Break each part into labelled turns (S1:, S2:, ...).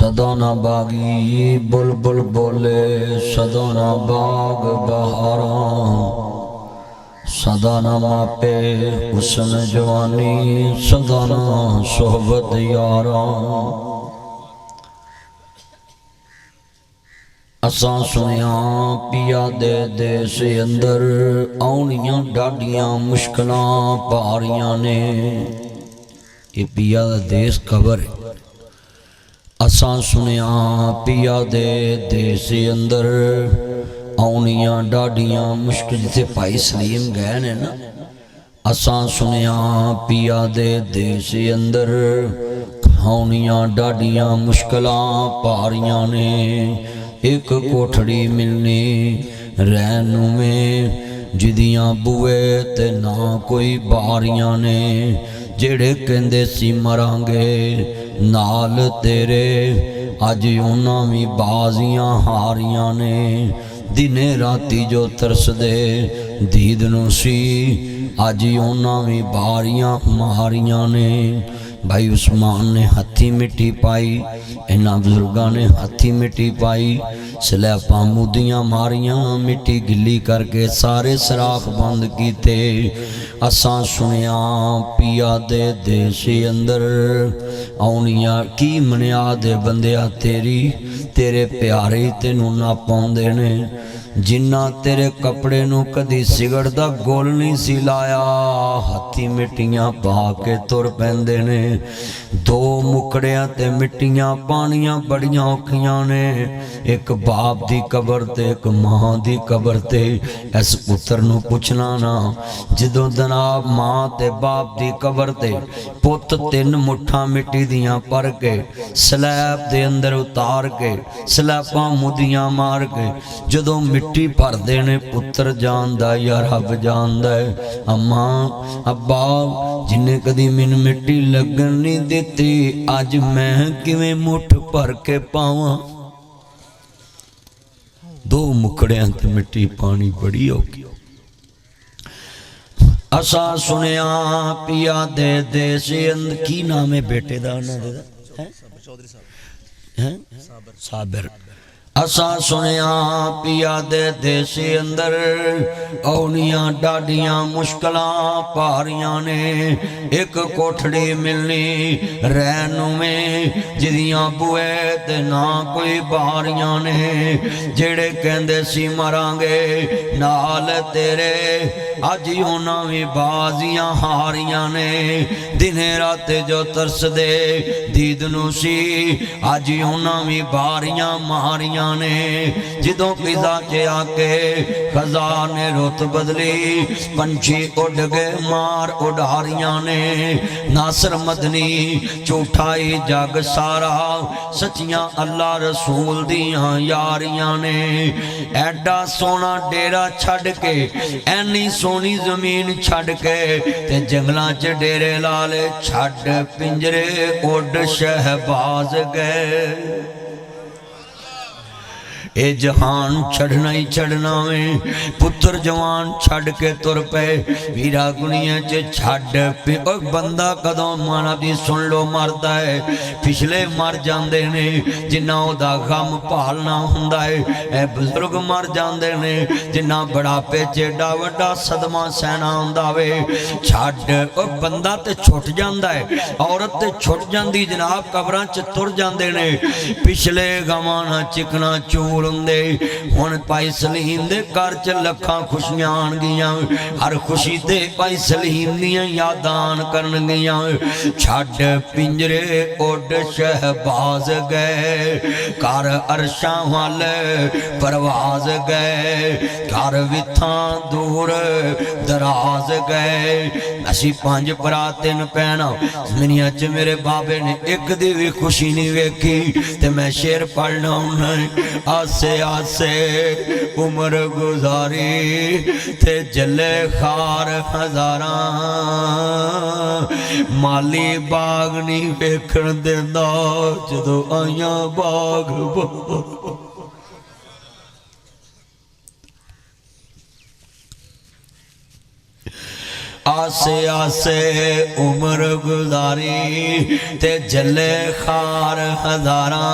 S1: सदा ना बागी बुलबुल बोले, सदा ना बाग बहारा, सदा ना मापे हुस्न जवानी, सदा ना सोहबत यारा। असां सुनिया पिया दे देश अंदर आउनियां डाडियां मुश्किलां पारियां ने। ये पिया दा देश कबर है। असां सुनिया पिया दे देश अंदर आउनियां डाडियां मुश्किल, जिथे भाई सलीम गए ने ना, असां सुनिया पिया दे देश अंदर आउनियां डाडियां मुश्किलां पारियां ने। एक कोठड़ी मिलनी रहन में जिदियां बुए ते ना कोई बारियां ने। जेड़े कहंदे सी मरांगे नाल तेरे, अज उन्हां भी बाजियां हारियां ने। दिने राती जो तरसदे दीद नूं सी, अज उन्हां भी बारियां मारियां ने। भाई उस्मान ने हथी मिट्टी पाई, इन्हां बुजुर्गां ने हथी मिट्टी पाई, सलैपां मुदियां मारियां, मिट्टी गिली करके सारे सराख बंद कीते। असां सुनिया पिया दे देश अंदर आउनियां की मनियाद बंदिया तेरी, तेरे प्यारे तेनू ना पाउंदे ने। जिन्ना तेरे कपड़े नू कदी सिगड़दा गोल नहीं सी लाया, हथी मिट्टियां पा के तुर पैंदे ने। दो मुकड़ियां ते मिट्टियां पानियां बड़ियां औखियां ने। एक बाप दी कबर ते एक मां दी कबर ते। इस पुत्र नू पुछना ना, जदों जनाब मां ते बाप दी कबर ते पुत तीन मुठा मिट्टी दियां भर के स्लैब दे अंदर उतार के स्लैबां मुदियां मार के जदों मिट्टी भरदे ने, पुत्र जानदा या रब जानदा है। अम्मा अब्बा जिन्हें कदी मैनू मिट्टी लगन नहीं दिती, अज मैं किवें मुठ भर के पावां। दो मुकड़ियां ते मिट्टी पानी बड़ी औखी। असा सुनिया पिया दे देश अंदर, की नाम है बेटे दा उन्हां दा? साबिर। असा सुनिया पिया दे देश अंदर आउनियां डाडियां मुश्किलां पारियां ने। एक कोठड़ी मिलनी रहन में जिदियां बुए ते ना कोई बारियां ने। जेड़े कहंदे सी मरांगे नाल तेरे, अज उन्हां भी बाजियां हारियां ने। दिने राते जो तरसदे दीद नू सी, अज उन्हां भी बारियां मारियां ने। जिदों फिजा च आके खजा ने रुत बदली, पंछी उड़ गए मार उड़ारियां ने। नासर मदनी झूठाई जग सारा, सचियां अल्लाह रसूल दियां यारियां ने। एडा सोना डेरा छड़ के, ऐनी सोनी जमीन छड़ के, ते जंगलां च डेरे लाले छड़ पिंजरे उड़ शहबाज गए। ए जहान छड़ना ही छड़ना में, पुत्र जवान छड़ के तुर पे वीरा गुनिया च छड़। बंदा कदों माना दी सुन लो मरदा है, पिछले मर जांदे ने जिन्ना ओदा गम भालना हुंदा है। ए बुजुर्ग मर जांदे ने जिन्ना बुढ़ापे च एडा वड्डा सदमा सहना हुंदा वे। छड़ ओ बंदा ते छुट जांदा है, औरत ते छुट जांदी जनाब, कबरां च तुर जांदे ने। पिछले गमां ना चिकना चूर हुंदे। हुण भाई सलीम दे घर च लखां खुशियां आण गियां, हर खुशी ते भाई सलीम दियां यादां आन करन गियां। छड़ पिंजरे उड़ शहबाज गए, घर अरशां वल परवाज गए। घर विथां दूर दराज गए। असीं पंज भरा तीन भैणां, दुनिया च मेरे बाबे ने एक दी भी खुशी नहीं वेखी। ते मैं शेर पढ़ना हुन्ना, आसे आसे उम्र गुजारी थे जले खार हजारां। माली बाग नहीं वेखण देंदा जदों आइयां बाग। आसे आसे उम्र गुजारी ते जले खार हजारा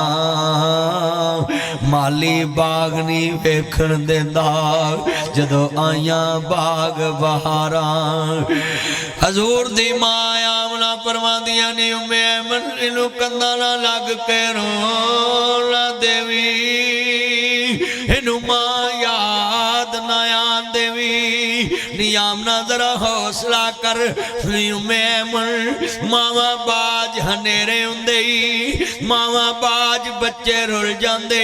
S1: माली बाग नहीं वेखण देंदा जदों आईयां बाग बहारा। हजूर दी मां आमना फरमांदियां ने उम्मे ऐमन इनू कंधा ना लग के रोण देवी इनू मां याद ना आन देवी नियामना जरा हौसला कर मैमन मावा बाज हनेरे हुंदे मावा बाज बच्चे रुल जांदे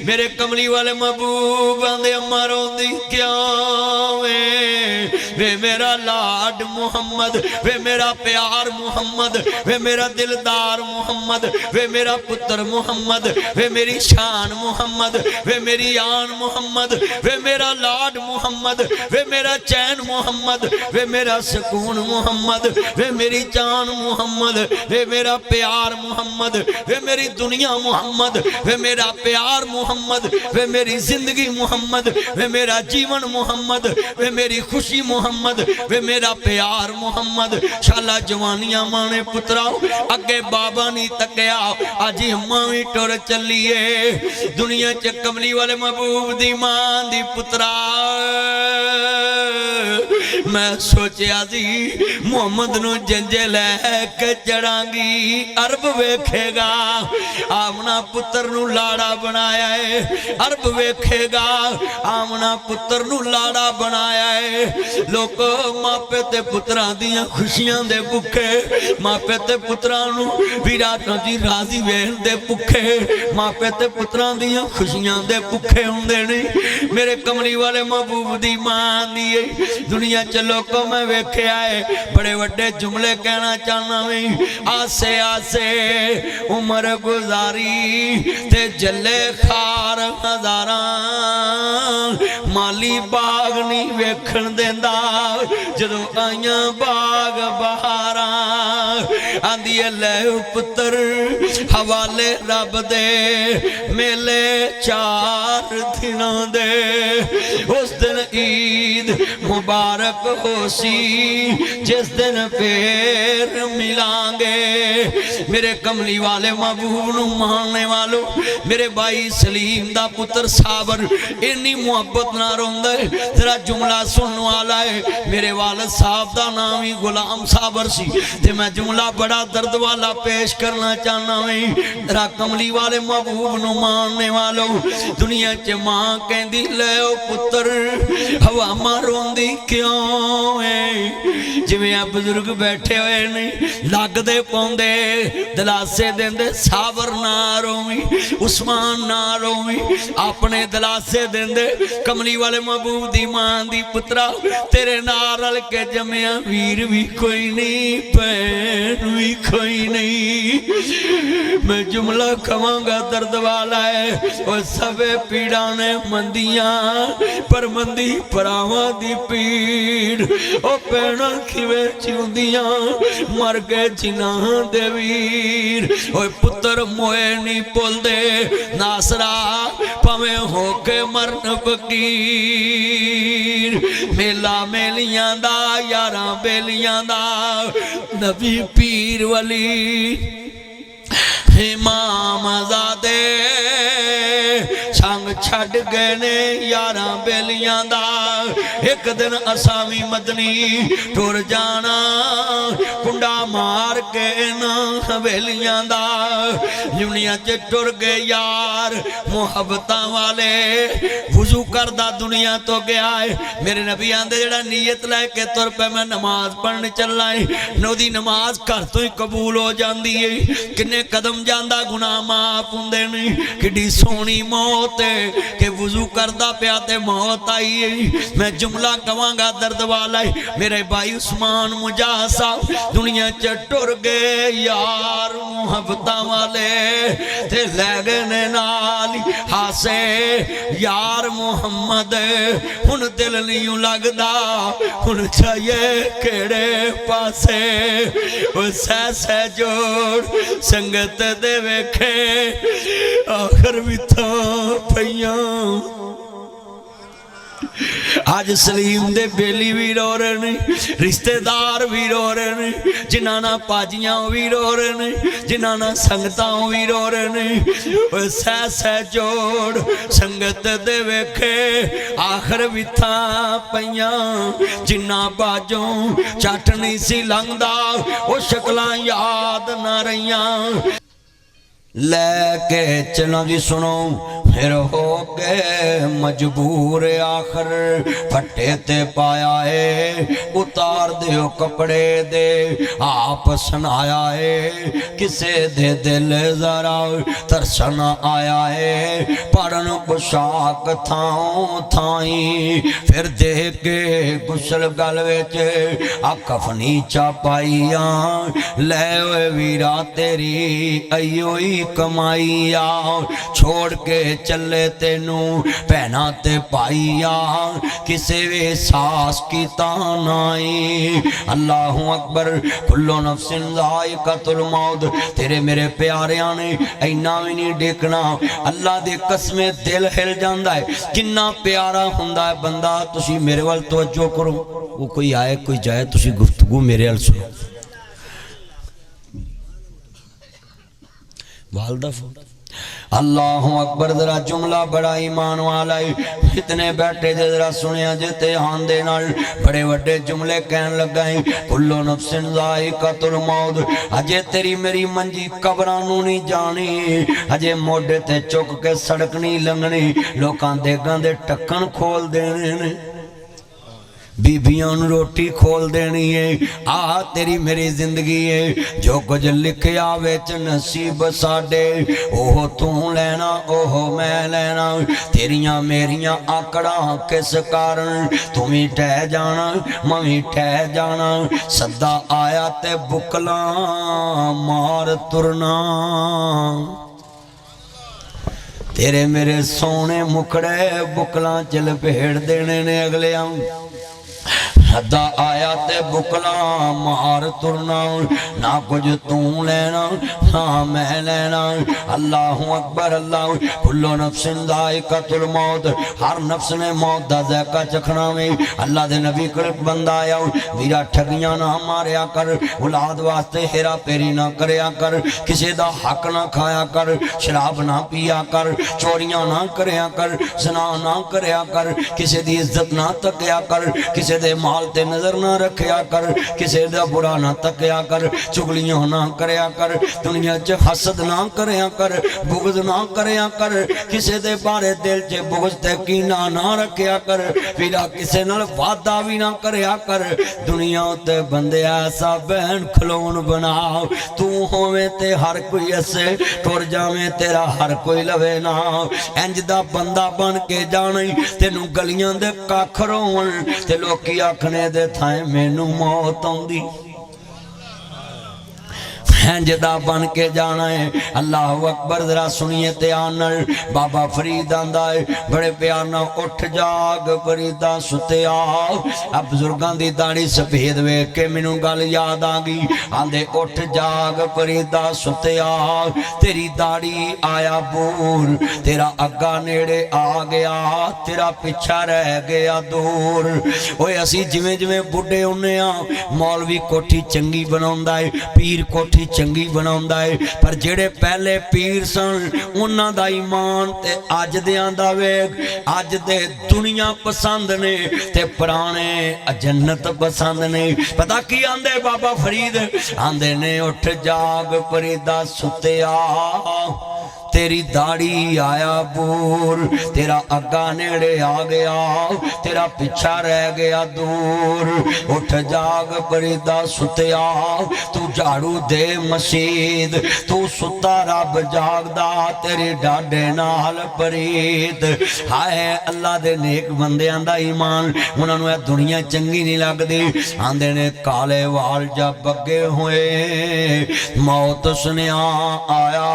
S1: मेरे कमली वाले महबूब आंदे अम्मा रोंदी क्यों वे मेरा लाड मुहम्मद वे मेरा प्यार मुहम्मद वे मेरा दिलदार मुहम्मद वे मेरा पुत्र मुहम्मद वे मेरी शान मुहम्मद वे मेरी आन मुहम्मद वे मेरा लाड मुहम्मद वे मेरा चैन मुहम्मद वे मेरा सुकून मुहम्मद वे मेरी जान मुहम्मद वे मेरा प्यार मुहम्मद वे मेरी दुनिया मुहम्मद वे मेरा प्यार मुहम्मद वे मेरी जिंदगी मुहम्मद वे मेरा जीवन मुहम्मद वे मेरी खुशी मुहम्मद वे मेरा प्यार मुहम्मद। शाला जवानियां माने पुत्राओ अगे बाबा नहीं तकया अज अम्मा भी टुर चलीए दुनिया च कमली वाले महबूब दी मां दी पुत्रा। मैं सोचा सी मुहम्मद नू जंजे लैके चढ़ांगी अरब वेखेगा आमना पुत्र नू लाड़ा बनाया है अरब वेखेगा आमना पुत्र नू लाड़ा बनाया है। लोग मापे ते पुत्रां दियां खुशियां दे भुखे मापे ते पुत्रां नू विराटां दी राजी वेण दे भुखे मापे ते पुत्रां दियां खुशियां दे भुखे हुंदे ने। मेरे कमली वाले महबूब दी मां दी दुनिया चलो को मैं वेख्या है बड़े वड्डे जुमले कहना चाहना भी आसे आसे उम्र गुजारी ते जले खार हजारा माली बाग नहीं वेखण देंदा जदों आईयां बाग बहारा। आंदी ले पुत्र हवाले रब दे मेले 4 दिनां दे उस दिन ईद मुबारक होसी जिस दिन फिर मिलांगे। मेरे कमली वाले महबूब नू मानने वालों मेरे भाई सलीम दा पुत्र साबर इन्नी मुहब्बत ना रोंदा है तेरा जुमला सुनने वाला है। मेरे वालिद साहब दा नाम ही गुलाम साबर सी ते मैं जुमला बड़ा दर्द वाला पेश करना चाहना है। तेरा कमली वाले महबूब नू मानने वालों दुनिया च मां कहंदी ले ओ पुत्र हवा मां रोंदी क्यों है जिवें आ बुजुर्ग बैठे हुए ने लगदे पौंदे दिलासे देंदे साबर ना रोवी उस्मान ना रोवी अपने दिलासे देंदे कमली वाले महबूब दी मां दी पुत्रा तेरे नाल रल के जमिया वीर भी कोई नहीं भैन भी कोई नहीं। मैं जुमला कवांगा दर्द वाला है और सबे पीड़ा ने मंदियां पर मंदी भरावां दी पीड़ ओ भैणां किवें जिउंदियां मर गए जिन्हां दे वीर। ओए पुत्र मोए नहीं भुलदे नासरा भावें हो के मरन फकीर मेला मेलियां दा यारां बेलियां दा नबी पीर वली इमाम ज़ादे संग छड़ गए ने यारां बेलियां दा। एक दिन असां भी मदनी टुर जाना कुंडा मार के ना हवेलियां दा दुनिया च टुर गए यार मुहब्बतां वाले वुजू करदा दुनिया तो गया है। मेरे नबी आंदे जेड़ा नीयत लैके तुर पे मैं नमाज पढ़न चला है नोदी नमाज घर तो ही कबूल हो जाती है। किन्ने कदम जांदा गुनाह माफ हुंदे ने किड्डी सोहनी मौत है कि वुजू करदा पिया ते मौत आई है। मैं जुमला कवांगा दर्द वाला है मेरे भाई उस्मान मुजाहिद साहब दुनिया च टुर गए यार मुहब्बतां वाले ते लै गए ने नाल हासे यार मुहम्मद हुन दिल नहीं लगदा हुन चाहिए केड़े पासे ओ सह सह जोड़ संगत दे वेखे आखिर भी तो पईयां अज सलीम दे बेली भी रो रहे ने, रिश्तेदार भी रो रहे ने, जिन्हां नाल पाजियां भी रो रहे ने, जिन्हां नाल संगतां भी रो रहे ने। सह सह जोड़ संगत दे वेखे आखिर विथा पईयां, जिन्ना बाजों झट नहीं सी लंघदा वो शक्लां याद ना रहियां। लेके चलो जी सुनो, फिर हो गए मजबूर आखिर फट्टे ते पाया है, उतार दियो कपड़े दे आप सुनाया है, किसे दे दिल जरा तरसन आया है, पढ़न पोशाक थाओ थाई फिर दे के गुसल गल विच आ कफनी चा पाईया, ले वीरा तेरी अयो ही कमाईया, छोड़ के चले तेनू भैना ते पाईया, किसे वे सास की तानाई। अल्लाहु अकबर, कुल्लो नफ्सिन ज़ाइक़तुल मौत। तेरे मेरे प्यारियां ने इन्ना भी नहीं देखना, अल्लाह दे कसमे दिल हिल जांदा है, किन्ना प्यारा हुंदा है बंदा। तुसी मेरे वाल तवज्जो करो, वो कोई आए कोई जाए, तुसी गुफ्तगू मेरे वाल सुनो। वालदा फोन अल्लाहु अकबर, जरा जुमला बड़ा ईमान वाला है। इतने बैठे जे जरा सुनिया जे ध्यान दे नाल, बड़े वड्डे जुमले कहन लगा है। कुल्लो नफ्सिन ज़ाइक़तुल मौत, अजे तेरी मेरी मंजी कबरां नूं नहीं जानी, अजे मोढे ते चुक के सड़क नहीं लंघनी, लोकां देगां दे ढक्कन खोल देने ने, बीबियां नूं रोटी खोल देनी है। आ तेरी मेरी जिंदगी है, जो कुछ लिखिया विच नसीब साडे, ओह तू लेना ओह मैं लेना। तेरियां मेरियां आकड़ां किस कारण, तू भी ठह जाना मैं भी ठह जाना। सदा आया ते बुकला मार तुरना, तेरे मेरे सोने मुखड़े बुकलां च लपेट देने ने अगले। सदा आया ते बुकला मार तुरना, ना कुछ तू लेना ना मैं लेना। अल्लाहु अकबर, अल्लाह। कुल्लो नफ्सिन ज़ाइक़तुल मौत, हर नफ्स ने मौत दा ज़ायका चखना वे। अल्लाह दे नबी कोल बंदा आया, वीरा ठगियां ना मारिया कर, औलाद वास्ते हेरा फेरी ना करया कर, किसी दा हक ना खाया कर, शराब ना पिया कर, चोरियां ना करया कर, ज़ना ना करया कर, किसी दी इज्जत ना तकया कर, किसी दे माल ते नजर ना रखया कर, किसी दा बुरा ना तकया कर, चुगलियां ना करया कर, दुनिया च हसद ना करया कर, बुग़्ज़ ना करया कर, किसी दे बारे दिल च बुग़्ज़ ते कीना ना रखया कर, फिर किसी नाल वादा भी ना करया कर। दुनिया ते बंदे ऐसा बहन खलोन बना, तू होवे ते हर कोई हसे, टुर जावे तेरा हर कोई लवे ना। इंज दा बंदा बन के जाना, तेनू गलियां दे कख रोवन ते लोकी आखने दे थाए मैनू मौत आउंदी। इंजदा बन के जाना है। अल्लाह अकबर, जरा सुनिए ध्यान नाल। बाबा फरीद आंदा है बड़े प्यार नाल, उठ जाग फरीदा सुत्या। अब बुजुर्गां दी दाढ़ी सफेद वेख के मैनू गल याद आ गई। आंदे उठ जाग फरीदा सुत्या, तेरी दाढ़ी आया बूर, तेरा अग्गा नेड़े आ गया, तेरा पिछा रह गया दूर। ओए असी जिवें जिवें बुढ़े होने आ, मौलवी कोठी चंगी बनाउंदा है, पीर कोठी चंगी बनाउंदा है, पर जेड़े पहले पीर सन उन्हां दा ईमान ते अज दियां दा वेख। अज दे दुनिया पसंद ने ते पुराने जन्नत पसंद ने। पता की आंदे बाबा फरीद, आंदे ने उठ जाग फरीदा सुत्या, तेरी दाढ़ी आया बूर, तेरा अग्गा नेड़े आ गया, तेरा पिछा रह गया दूर। उठ जाग फरीदा सुत्या, तू झाड़ू दे मसीद, तू सुता रब जागदा, तेरे डाडे नाल फरीद। हाय अल्लाह दे नेक बंदियां दा ईमान, उन्हां नूं दुनिया चंगी नहीं लगदी। आंदे ने काले वाल जा बगे होए, मौत सुनिया आया,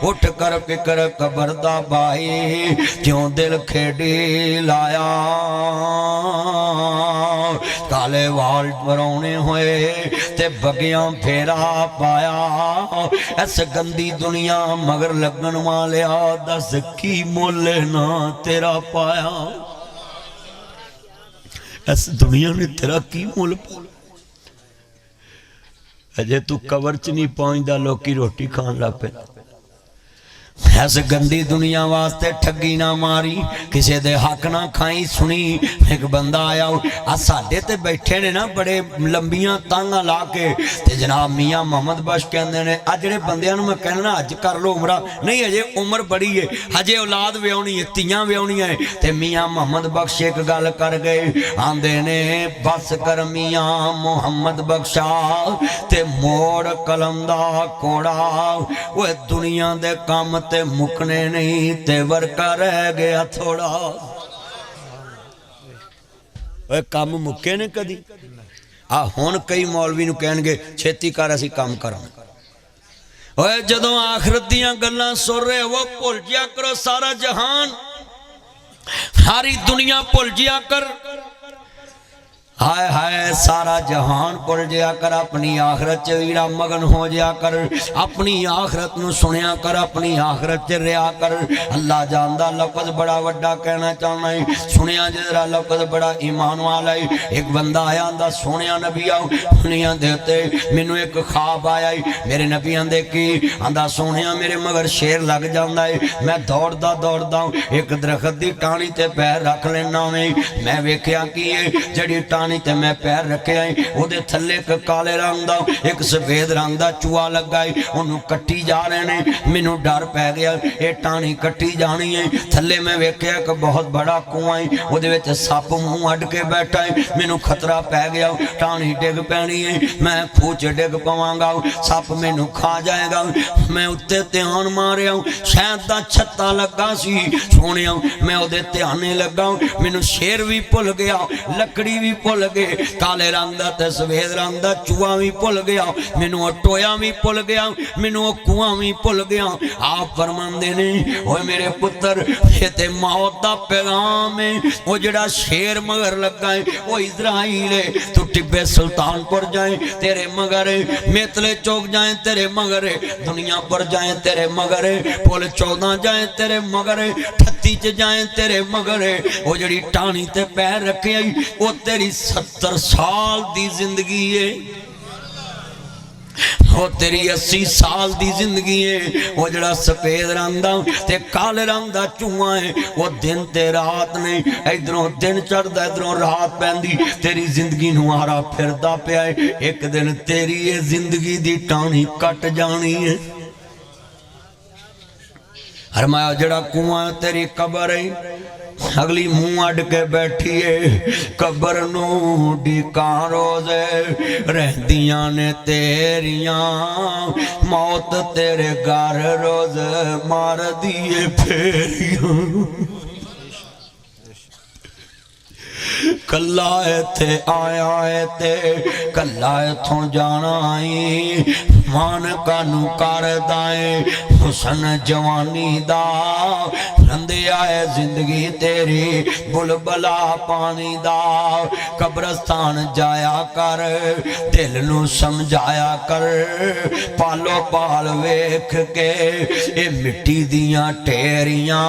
S1: उठ कर फिकर कबर दा भाई, क्यों दिल खेड़ी लाया। काले वाल बरौने होए ते बगियां फेरा पाया, इस गंदी दुनिया मगर लगन वालिया, दस की मुल ना तेरा पाया। इस दुनिया ने तेरा की मुल अजे तू कबर च नहीं पहुंचता लोग रोटी खान लग पे ऐस गंदी दुनिया वास्ते ठगी ना मारी किसी दे हक ना खाई सुनी एक बंदा आया आ साडे ते बैठे ने ना बड़े लंबियां तांगा ला के ते जनाब मियाँ मोहम्मद बख्श कहंदे ने आ जिहड़े बंदियां नूं मैं कहना अज कर लो उमरा नहीं अजे उम्र बड़ी है अजे औलाद व्याहनी है तियां व्याहनियां है ते मियाँ मोहम्मद बख्श एक गल कर गए आंदे ने बस कर मियाँ मोहम्मद बख्शा ते मोड़ कलम दा कोड़ा ओए दुनिया दे काम ते मुकने नहीं ते वर्का रह गया थोड़ा ओए काम मुके ने कदी आ हुण कई मौलवी नूं कहणगे छेती कर असीं काम करां ओए जदों आखिरत दीयां गल्लां सुन रहे हो भुल जिया करो सारा जहान सारी दुनिया भुल जिया कर हाय हाय सारा जहान भुल जाया कर अपनी आखरत च वीरा मगन हो जाया कर अपनी आखरत नूं सुनिया कर अपनी आखरत च रहा कर अल्लाह जानदा लफज बड़ा वड्डा कहना चाहना है सुनिया जरा लफज बड़ा ईमान वाला है एक बंदा आया आंदा सोनिया नबी आओ दुनिया दे उत्ते मैनू एक ख्वाब आया मेरे नबी आंदे की आंदा सोनिया मेरे मगर शेर लग जांदा है मैं दौड़दा एक दरखत दी टाणी ते पैर रख लेना मैं वेख्या कि जड़ी टाणी ते मैं पैर रखे ओदे थल्ले एक काले रंग दा एक सफेद रंग दा चूहा लगा है ओनू कट्टी जा रहे ने मैनू डर पै गया ये टाणी कट्टी जानी है थल्ले मैं वेख्या एक बहुत बड़ा कुआं है ओदे विच सप मूँह अड के बैठा है मैनू खतरा पै गया टाणी डिग पैनी है मैं खूह च डिग पवांगा सप मैनू खा जाएगा मैं उत्ते ध्यान मारिया शायद दा छत्ता लगा सी सोने मैं ओदे ध्याने लगा मैनू शेर भी भुल गया लकड़ी भी भुल गए काले रंग दा ते सफेद रंग दा चूहा भी भुल गया मैनू टोया भी भुल गया मैनू कुआं भी भुल गया आप फरमांदे ने ओए मेरे पुत्र ये ते मौत दा पैगाम है वो जड़ा शेर मगर लगा है वो इजराइल है तू टिब्बे सुल्तानपुर जाए तेरे मगर मेतले चौक जाए तेरे मगर दुनिया पर जाए तेरे मगर पुल 14 जाए तेरे मगर 38 च जाए तेरे मगर वो जड़ी टाणी ते पैर रखे आई वो तेरी 70 साल दी जिंदगी है वो तेरी 80 साल दी जिंदगी है वो जड़ा सफेद रंग दा ते काले रंग दा चूहा है वो दिन ते रात ने इधरों दिन चढ़दा इधरों रात पैंदी तेरी जिंदगी नूं हारा फिरदा पिया है एक दिन तेरी ये जिंदगी दी टाणी कट जानी है फरमाया जड़ा कुआं तेरी कबर है अगली मुंह अड के बैठी है कबर नू डिका रोज रहदियां ने तेरिया मौत तेरे घर रोज मार दिए फेरियां कला इत्थे आया है ते कला इथों जाना आई मान कानू कर दाए हुसन जवानी दा रंदे आए जिंदगी तेरी बुलबला पानी दा कब्रस्तान जाया कर दिल नू समझाया कर पालो पाल वेख के ये मिट्टी दियां ढेरियां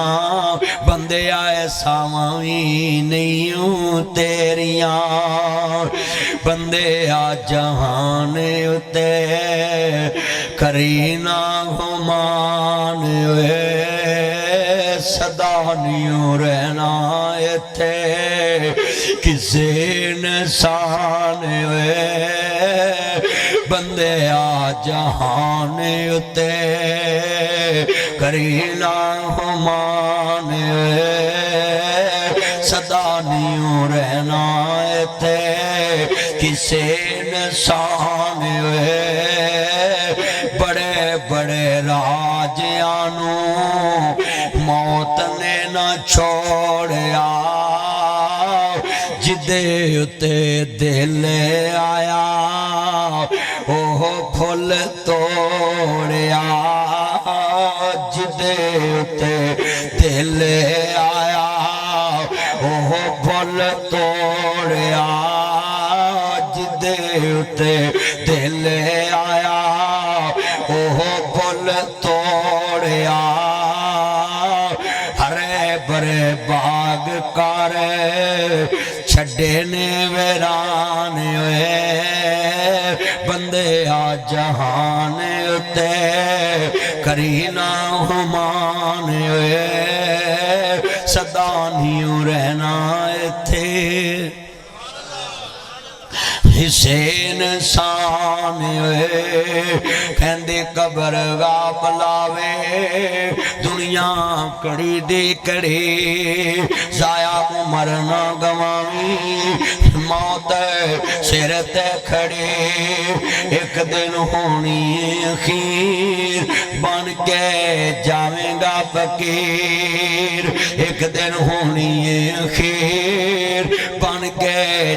S1: बंदे आए सावी नहीं तेरिया बंदे आ जहान उते करीना घुमान सदा नहीं रहना इथे किसे इंसान बंदे आ जहान उते करीना घुमान सदा नहीं रहना इथे किसे इंसान बड़े बड़े राजियां मौत ने ना छोड़िया जिदे उते दिल आया ओह फुल तोड़िया जिदे उते दिल आया ओह फुल तोड़िया जिदे उते दिल आया ओह फुल तोड़िया हरे भरे बाग कर छड़े ने वीरान होए बंदे आ जहान उते करी ना हुमान होए सदा नहीं रहना इत्थे हुसैन शान कहंदे कबर गा बुलावे दुनिया कड़ी दे कड़े जाया उमर ना गवावी मौत सिर ते खड़े एक दिन होनी अखीर बन के जावेगा फकीर एक दिन होनी अखीर बन के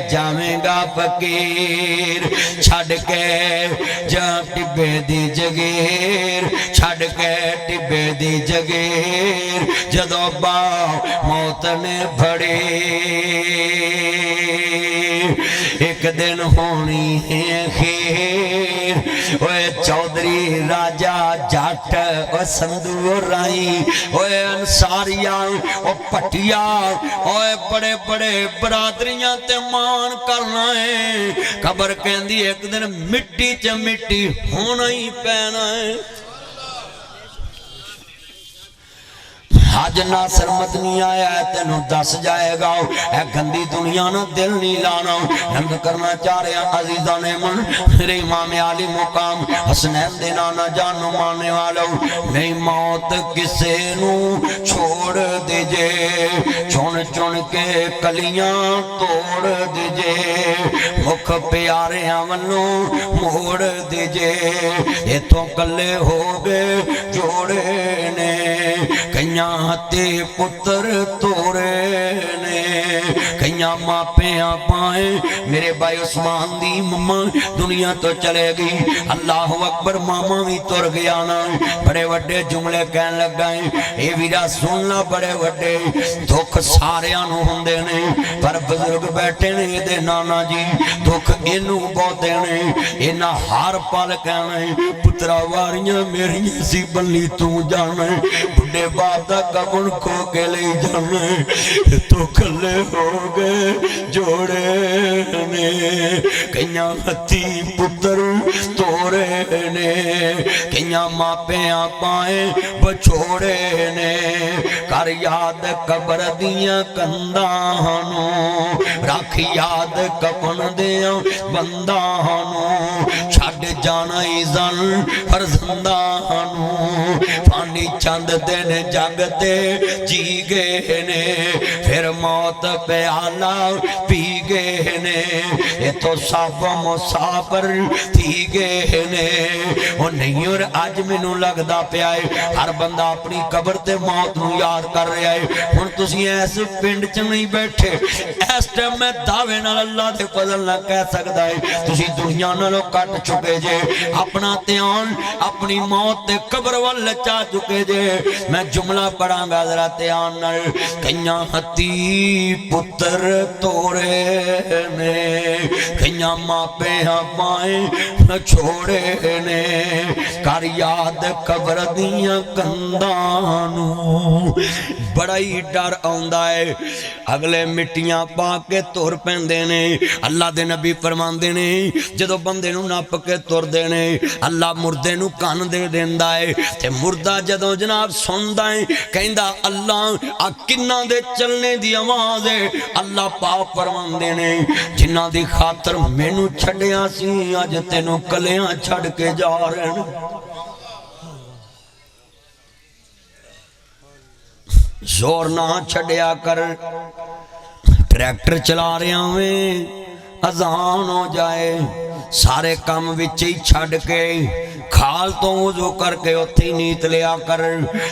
S1: जावेगा फकीर छड़ के जा टिब्बे दी जगीर छड़ के टिब्बे दी जगीर जदों बा मौत ने फड़े एक दिन होनी है खीर ओए चौधरी राजा जट ओ संधू राई ओए अंसारिया ओ पटिया ओए बड़े बड़े बरादरियां ते मान करना है खबर कहंदी एक दिन मिट्टी च मिट्टी होना ही पैना है अज नासर मदनी आया है तेनू दस जाएगा ए गंदी दुनिया ना दिल नहीं लाना नंद करना चाह रहा अजीजा ने मन मेरे इमाम आली मुकाम हसनैन दे नाना जानो मानने वालों नहीं मौत किसे नू छोड़ दीजे चुन चुन के कलियां तोड़ दीजे मुख प्यारे वनू मोड़ दीजे इथों कले हो गए जोड़े ने कईयां हते पुत्र तोरे ने कईयां मापियां पाए मेरे भाई उस्मान दी मम्मा दुनिया तो चले गई अल्लाह अकबर मामा भी तुर गया ना बड़े वड्डे जुमले कहन लगा ये वीरा सुनना बड़े वड्डे दुख सारियां नूं हुंदे ने पर बुजुर्ग बैठे ने ये नाना जी दुख इनू बहुते ने इन्हां हर पल कहना पुत्रा वारियां मेरियां सी बल्ली तू जाना बुढ़े बाप दा कबन खो के ले जाना तो कले हो गए जोड़े ने कईयां हथी पुत्र तोरे ने कईयां मापियां पाए बछोड़े ने कर याद कबर दियां कंधां नू रख याद कफन दियां बंदां नू छड्ड जाना इज़न फरजंदां नू फानी चंद दिन जगते जी गए ने फिर मौत प्याला पी गए ने इथों सब मुसाफिर थी गए ने वो नहीं और अज मैनू लगता पिया है हर बंदा अपनी कबर ते मौत नू याद कर रहा है हुण तुसीं इस पिंड च नहीं बैठे इस टाइम मैं दावे नाल अल्लाह दे फजल नाल कह सकदा है तुसीं दुनिया नालों कट चुके जे अपना ध्यान अपनी मौत ते कबर वल चा चुके जे मैं जुमला पढ़ांगा जरा ध्यान नाल कईयां हथी पुत्र तोरे ने कईयां मापियां पाए छोड़े ने कर याद कबर दियां कंधां नू बड़ा ही डर आउंदा है अगले मिट्टियां पा के तुर पैंदे ने अल्लाह दे नबी फरमांदे ने जदों बंदे नू नप के तुरदे ने अल्लाह मुर्दे नू कन दे देंदा है ते मुर्दा जदों जनाब सुनदा है कहंदा अल्लाह आ किन्ना दे चलने दी आवाज़ है अल्लाह पाक फरमांदे ने जिन्हां दी खातर मैनू छड्डिया सी अज तैनू कलियां छड़ के जा रहे हैं जोर ना छड़िया कर ट्रैक्टर चला रहा में अजान हो जाए सारे काम विच ही छड़ के खाल तो वजू करके उत्थे नीत लिया कर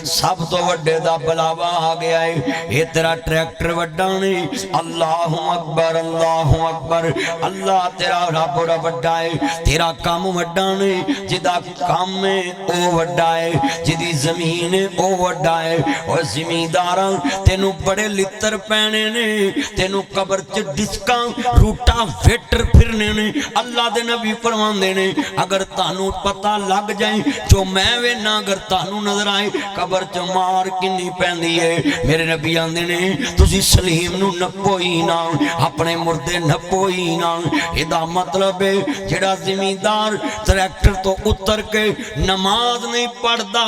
S1: सब तो वड्डे दा बुलावा आ गया है ये तेरा ट्रैक्टर वड्डा नहीं अल्लाहु अकबर अल्लाह तेरा रब बड़ा वड्डा है तेरा काम वड्डा नहीं जिदा काम है ओ वड्डा है जिदी जमीन है ओ वड्डा है और जिमीदारां तेनू बड़े लित्तर पैने ने तेनू कबर च डिस्कां रूटा वेटर फिरने ने अल्लाह दे नबी फरमाते ने अगर तानू पता लग जाए जो मैं वेना अगर तानू नजर आए कबर च मार किन्नी पैंदी है। मेरे नबी आंदे ने तुसी सलीम नू नप्पो ही ना अपने मुर्दे नप्पो ही ना। इहदा मतलब है जेड़ा जिमींदार ट्रैक्टर तो उतर के नमाज नहीं पढ़दा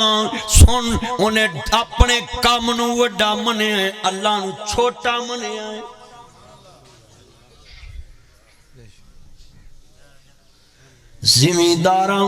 S1: सुन उन्हें अपने काम नू वड्डा मनिया अल्लाह नू छोटा मनिया है। जिमींदारां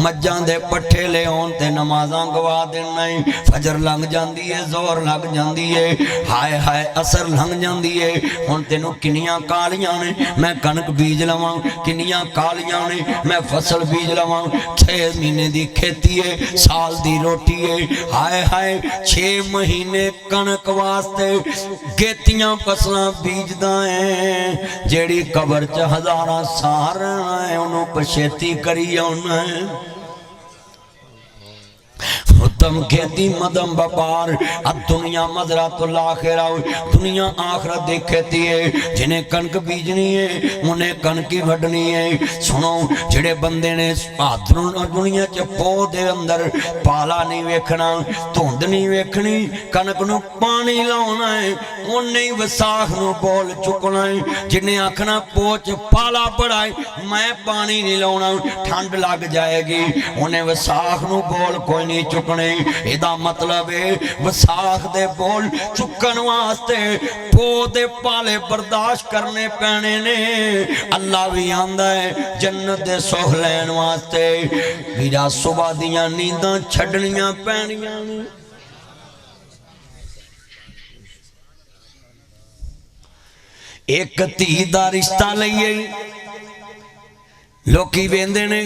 S1: मज्जां दे पट्ठे ले आउण ते नमाज़ां गवा देना है। फजर लंघ जांदी है जोर लग जांदी है हाय हाय असर लंघ जांदी है। हुण तैनूं किन्नियां कालियां ने मैं कणक बीज लवां किन्नियां कालियां ने मैं फसल बीज लवां। 6 महीने दी खेती है साल दी रोटी है हाय हाय 6 महीने कणक वास्ते गेतियां फसलां बीजदा है। जेड़ी कबर च हज़ारां साल है उन्होंने खेती करी आना है। उत्तम खेती मदम व्यापार अब दुनिया मजरा तो लाखेरा दुनिया आखरत दी खेती है। जिन्हें कणक बीजनी है उन्हें कणक ही वड्डनी है। सुनो जेड़े बंदे ने दुनिया च पौधे अंदर पाला नहीं वेखना धुंध नहीं वेखनी कणक नू पानी लाउना है उन्हें ही विसाख नू बोल चुकना है। जिन्हें आखना पोच पाला बड़ा है मैं पानी नहीं लाउना ठंड लग जाएगी उन्हें विसाख नू बोल कोई नहीं चुकने। इहदा मतलब है विसाख दे बोल चुकन वास्ते पौधे पाले बर्दाश्त करने पैने ने। अल्लाह भी आंदा है जन्नत दे सुख लैन वास्ते वीरा सुबह दियां नींदां छड्डनियां पैणियां ने। एक धी दा रिश्ता लईए लोकी वेंदे ने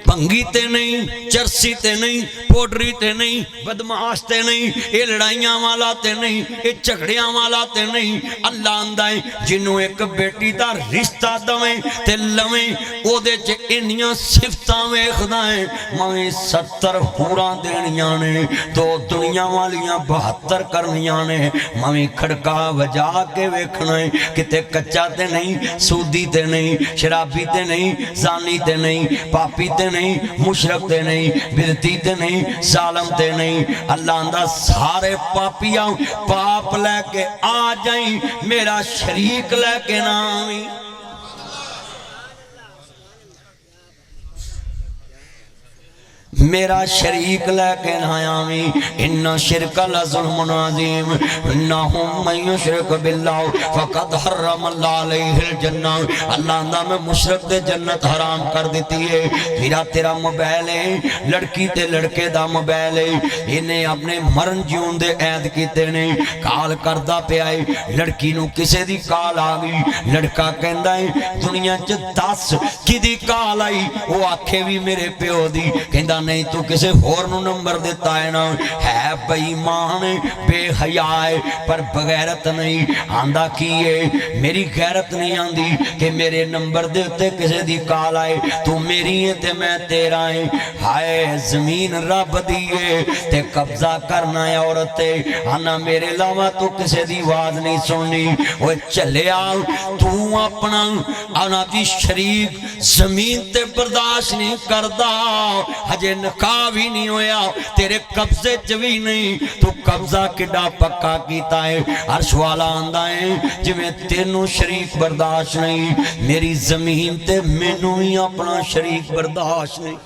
S1: भंगी ते नहीं चरसी ते नहीं पोडरी ते नहीं बदमाश ते नहीं ये लड़ाइयां वाला ते नहीं ये झगड़ियां वाला ते नहीं। अल्लाह आंदा है जिन्हों एक बेटी दा रिश्ता दवे ते लवे ओदे च इन्नियां सिफतां वेखदा है मैं 70 हूरां देनियां ने 2 दुनिया वालियां 72 करनियां ने मैं खड़का वजा के वेखना है किते कच्चा ते नहीं सूदी ते नहीं शराबी ते नहीं जानी ते नहीं पापी ते नहीं मुशरक ते नहीं बिदती ते नहीं जालम ते नहीं। अल्लाह आंदा सारे पापियां पाप लेके आ जाई मेरा शरीक लेके ना आवी। मेरा शरीक लेके ना आवी। इन्ना शिरक लज़ुल्मुन अज़ीम इन्नहुम मन युशरिक बिल्लाह फ़क़द हर्रमल्लाहु अलैहिल जन्नह। अल्लाह ने मैं मुशरिक दे जन्नत हराम कर दी है। मेरा तेरा मोबाइल है लड़की ते लड़के दा मोबाइल है इन्हें अपने मरण जीवन दे ऐद कीते ने काल करदा पिया है लड़की नू किसे दी काल आ गई लड़का कहंदा है दुनिया च 10 किदी काल आई वो आखे भी मेरे प्यो दी कहंदा नहीं तू किसे होर नू नंबर दिता है ना है बेईमान बेहया है पर बगैरत नहीं आंदा की है मेरी गैरत नहीं आंदी कि मेरे नंबर दे उत्ते किसे दी काल आए तू मेरी है ते मैं तेरा है। हाय जमीन रब दी है ते कब्जा करना है औरत ते आना मेरे अलावा तू किसे दी आवाज नहीं सुननी। ओए चलिया तू अपना आना दी शरीक जमीन ते बर्दाश्त नहीं करदा हजे निकाह भी नहीं होया तेरे कब्जे च भी नहीं तू कब्जा किड्डा पक्का कीता है। अर्श वाला आंदा है जिवें तेनू शरीक बर्दाश्त नहीं मेरी जमीन ते मैनू भी अपना शरीक बर्दाश्त नहीं।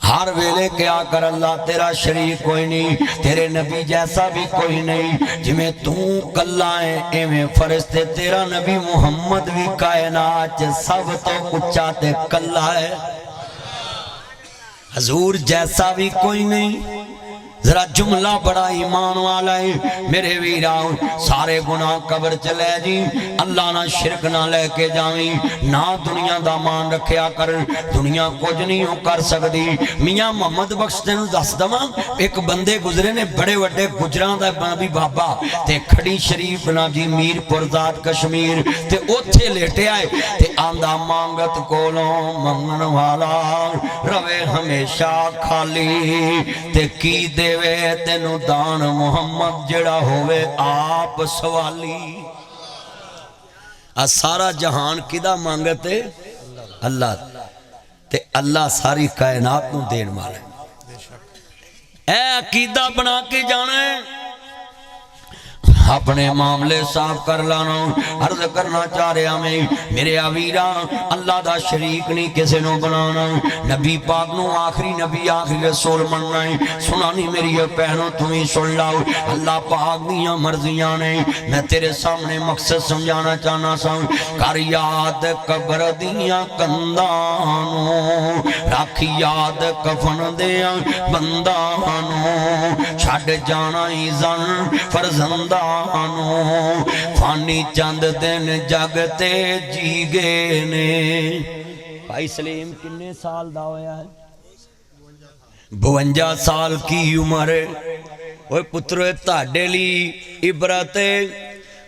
S1: हर वेले क्या कर अल्लाह तेरा शरीक कोई नहीं तेरे नबी जैसा भी कोई नहीं जिमें तू कल्ला है एवें फरिश्ते तेरा नबी मुहम्मद भी कायनात सब तो उच्चा ते कल्ला है। हजूर जैसा भी कोई नहीं जरा जुमला बड़ा ईमान वाला है मेरे वीरा सारे गुनाह कबर चले जी अल्लाह ना शिरक ना लेके जावी ना दुनिया दा मान रखिया कर दुनिया कुछ नहीं हो कर सकती। मियां मोहम्मद बख्श तेनू दस दवां एक बंदे गुजरे ने बड़े वड्डे गुजरां दा भी बाबा ते खड़ी शरीफ ना जी मीरपुर ज़ात कश्मीर ते ओथे लेटे आए ते आंदा मांगत कोलों मंगण वाला रवे हमेशा खाली ते की दे देवे तेनू दान मुहम्मद जेड़ा होवे आप सवाली। आ सारा जहान किदा मंगते अल्लाह ते अल्लाह सारी कायनात नू देण वाला। ऐ अकीदा बना के जाना अपने मामले साफ कर लाना। अर्ज करना चाह रहा मैं मेरे अवीरा अल्लाह दा शरीक नहीं किसी को बनाना। नबी पाक नू आखिरी नबी आखिरी रसूल मनना है। सुना नहीं मेरी भैनों तुम्हें सुन लाओ अल्लाह पाक दियां मर्जियां ने। मैं तेरे सामने मकसद समझाना चाहना सा। कर याद कब्र दियां कंधां नू रख याद कफन दियां बंदां नू छड्ड जाना ही जन फरजंदा फानी चंद दिन जगते जी गए ने। भाई सलीम किन्ने साल दा होया है? 52 साल की उम्र। ओए पुत्रो ताडे ली इबरत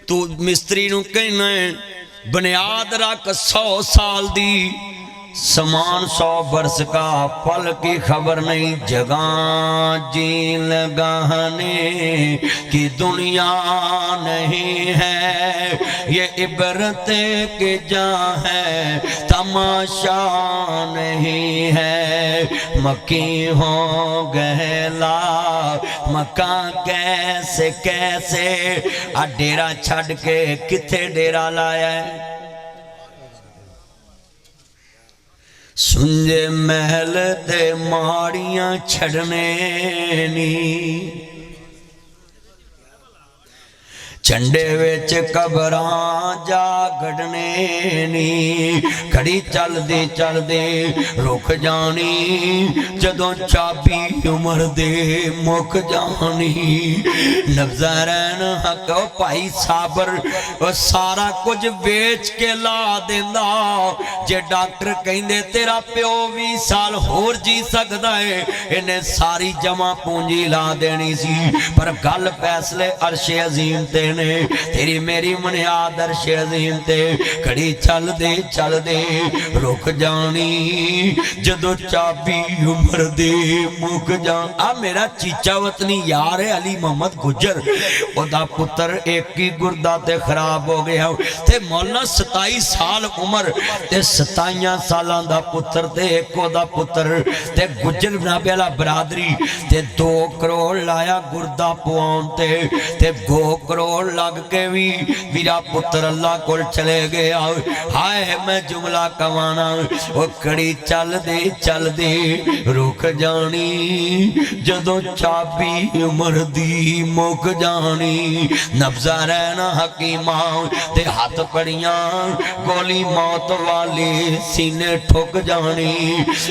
S1: तू मिस्त्री नू कहना बुनियाद रख 100 साल दी समान 100 बरस का पल की खबर नहीं। जगह जी लगाने की दुनिया नहीं है ये इबरत के जहाँ है तमाशा नहीं है। मक्की हो गहला मक्का कैसे कैसे आ डेरा छड़ के किथे डेरा लाया है। सुंजे महल ते माड़ियां छड़ने नी झंडे विच कबरां जा गढ़ने नी। खड़ी चलदे चलदे रुक जानी जदों चाबी उमर दे मुक जानी। नज़रन हक भाई साबर सारा कुछ बेच के ला देंदा। जे डॉक्टर कहंदे तेरा प्यो 20 साल होर जी सकदा है इन्हें सारी जमा पूंजी ला देनी सी। पर गल फैसले अर्शे अजीम ते तेरी मेरी बुनियाद अर्शे अजीम ते। खड़ी चल दे रुक जानी जदों चाबी उमर दे मुक जान। आ मेरा चीचा वतनी यार है अली मोहम्मद गुजर ओदा पुत्र एक ही गुरदा ते खराब हो गया ते मौलाना 27 साल उम्र ते 27 सालां दा पुत्र ते एक ओदा पुत्र ते गुजर नाबेला बरादरी ते 2 करोड़ लाया गुरदा पवाउण ते 2 करोड़ लग के भी मेरा पुत्र अल्लाह को चले गया। हाय मैं जुमला कमाना वो कड़ी चल दे रुक जानी जदों चाबी उमर दी मुक जानी। नब्जा रहना हकीमा ते हाथ पड़ियां गोली मौत वाली सीने ठुक जानी।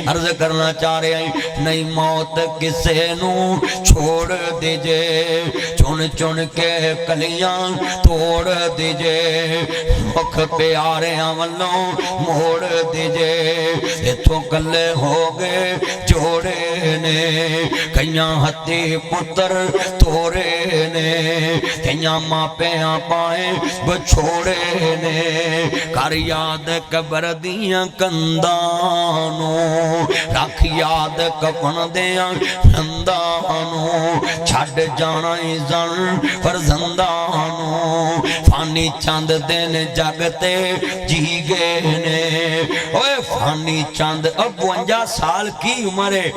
S1: अर्ज करना चाह रहा नहीं मौत किसे नू छोड़ दीजे चुन चुन के कलियां तोड़ दीजे मुख प्यारे वालों मोड़ दीजे। इथों कले हो गए जोड़े ने कईयां हत्ती पुत्र तोरे ने कईयां मापियां पाए बछोड़े ने। कर याद कब्र दियां कंधां नू रख याद कफन दियां कंधां नू छड्ड जाना ही जन फरजंदा फानी चंद दिन जगते जी गए ने। ओए फानी चंद 52 साल की उम्र है।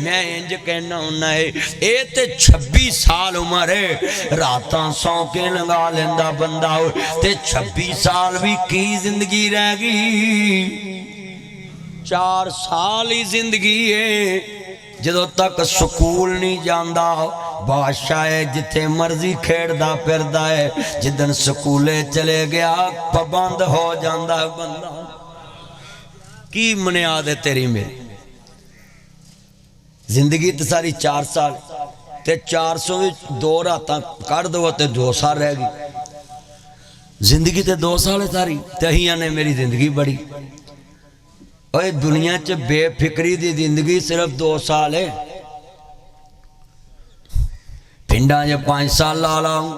S1: मैं इंज कहना हुन्ना है ये ते 26 साल उम्र है। रातां सौ के लंघा लेंदा बंदा ते 26 साल भी की जिंदगी रह गई। 4 साल ही जिंदगी है जदों तक स्कूल नहीं जांदा बादशाह है जिथे मर्जी खेड़दा फिरदा है। जिदन स्कूले चले गया पाबंद हो जांदा बंदा। की बुनियाद है तेरी मेरी जिंदगी तो सारी 4 साल ते 400 भी 2 रातां कढ़ दो ते 2 साल रह गई। जिंदगी तो 2 साल है सारी ते अहियां ने मेरी जिंदगी बड़ी। ओए दुनिया च बेफिक्री दी जिंदगी सिर्फ 2 साल है। पिंडा च 5 साल ला लाऊं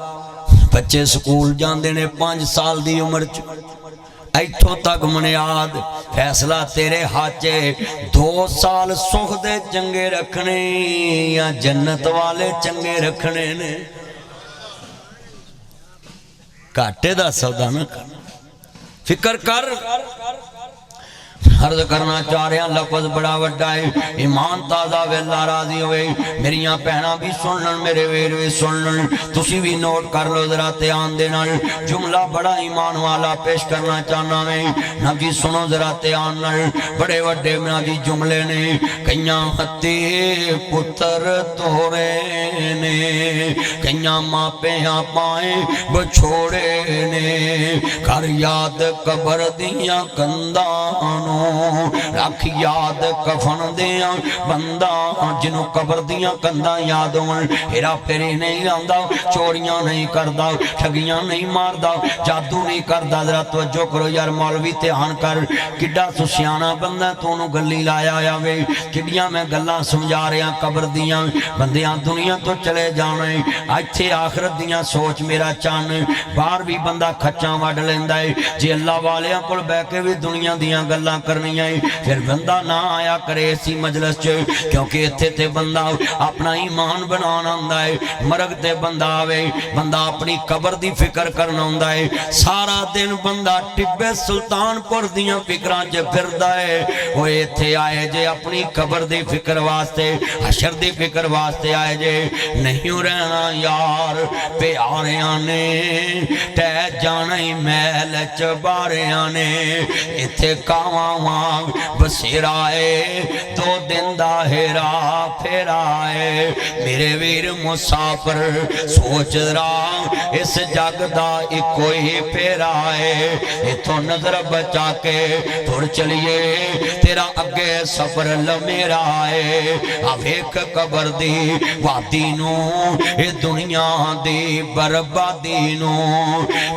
S1: बच्चे स्कूल जाते ने 5 साल की उम्र च इथों तक मुनियाद फैसला तेरे हाथ च। 2 साल सुख दे चंगे रखने या जन्नत वाले चंगे रखने ने। घाटे दा सौदा ना कर, फिक्र कर। अर्ज करना चाह रहा लफज बड़ा वड्डा है। ईमान ताज़ा वेला राजी होए। मेरिया भैनां भी सुन लन, मेरे वीर भी सुन लन, तुसी भी नोट कर लो जरा ध्यान दे नाल। जुमला बड़ा ईमान वाला पेश करना चाहना मैं। ना जी सुनो जरा ध्यान नाल, बड़े वड्डे ना जी जुमले ने। कईयां हत्ते पुत्र तोरे ने, कईयां मापियां पाए बछोड़े ने। कर याद कबर दियां कंधां, रख याद कफन दिया बंदा। जिन्हों कबर दियां कंधा याद होन, हेरा फेरी नहीं लांदा, चोरियां नहीं करदा, ठगियां नहीं मारदा, जादू नहीं करदा। जरा तवज्जो करो यार मौलवी, ध्यान कर। किड्डा तू सियाना बंदा, तू गल्ली लाया होया वे। किड्डियां मैं गल्लां समझा रहा कबर दियां। बंदियां दुनिया तो चले जाने, इत्थे आखरत दियां सोच मेरा चन। बाहर भी बंदा खच्चां वड लैंदा है, जे अल्लाह वालियां कोल बैठ के भी दुनिया दियां गल्लां फिर बंदा ना आया करे इसी मजलिस च, क्योंकि इत्थे ते बंदा अपना ईमान बनाना आंदा है। मरग ते बंदा आवे, बंदा अपनी कबर दी फिक्र करना आंदा है। सारा दिन बंदा टिब्बे सुल्तानपुर दियां फिक्रां च फिरदा है। वो इत्थे आए जे अपनी कबर दी फिक्र वास्ते, हशर दी फिक्र वास्ते आए जे। नहीं रहना यार प्यारियां ने, टह जाना ही महल च बारियां ने। इत्थे कावां वांग बसेरा है, 2 दिन दा हेरा फेरा है। मेरे वीर मुसाफिर सोच रहा, इस जग दा इको ही फेरा है। इथों नजर बचा के तुर चलिए, तेरा अगे सफर लमेरा है। आ वेख कबर दी वादी नू, ए दुनिया दी बर्बादी नू।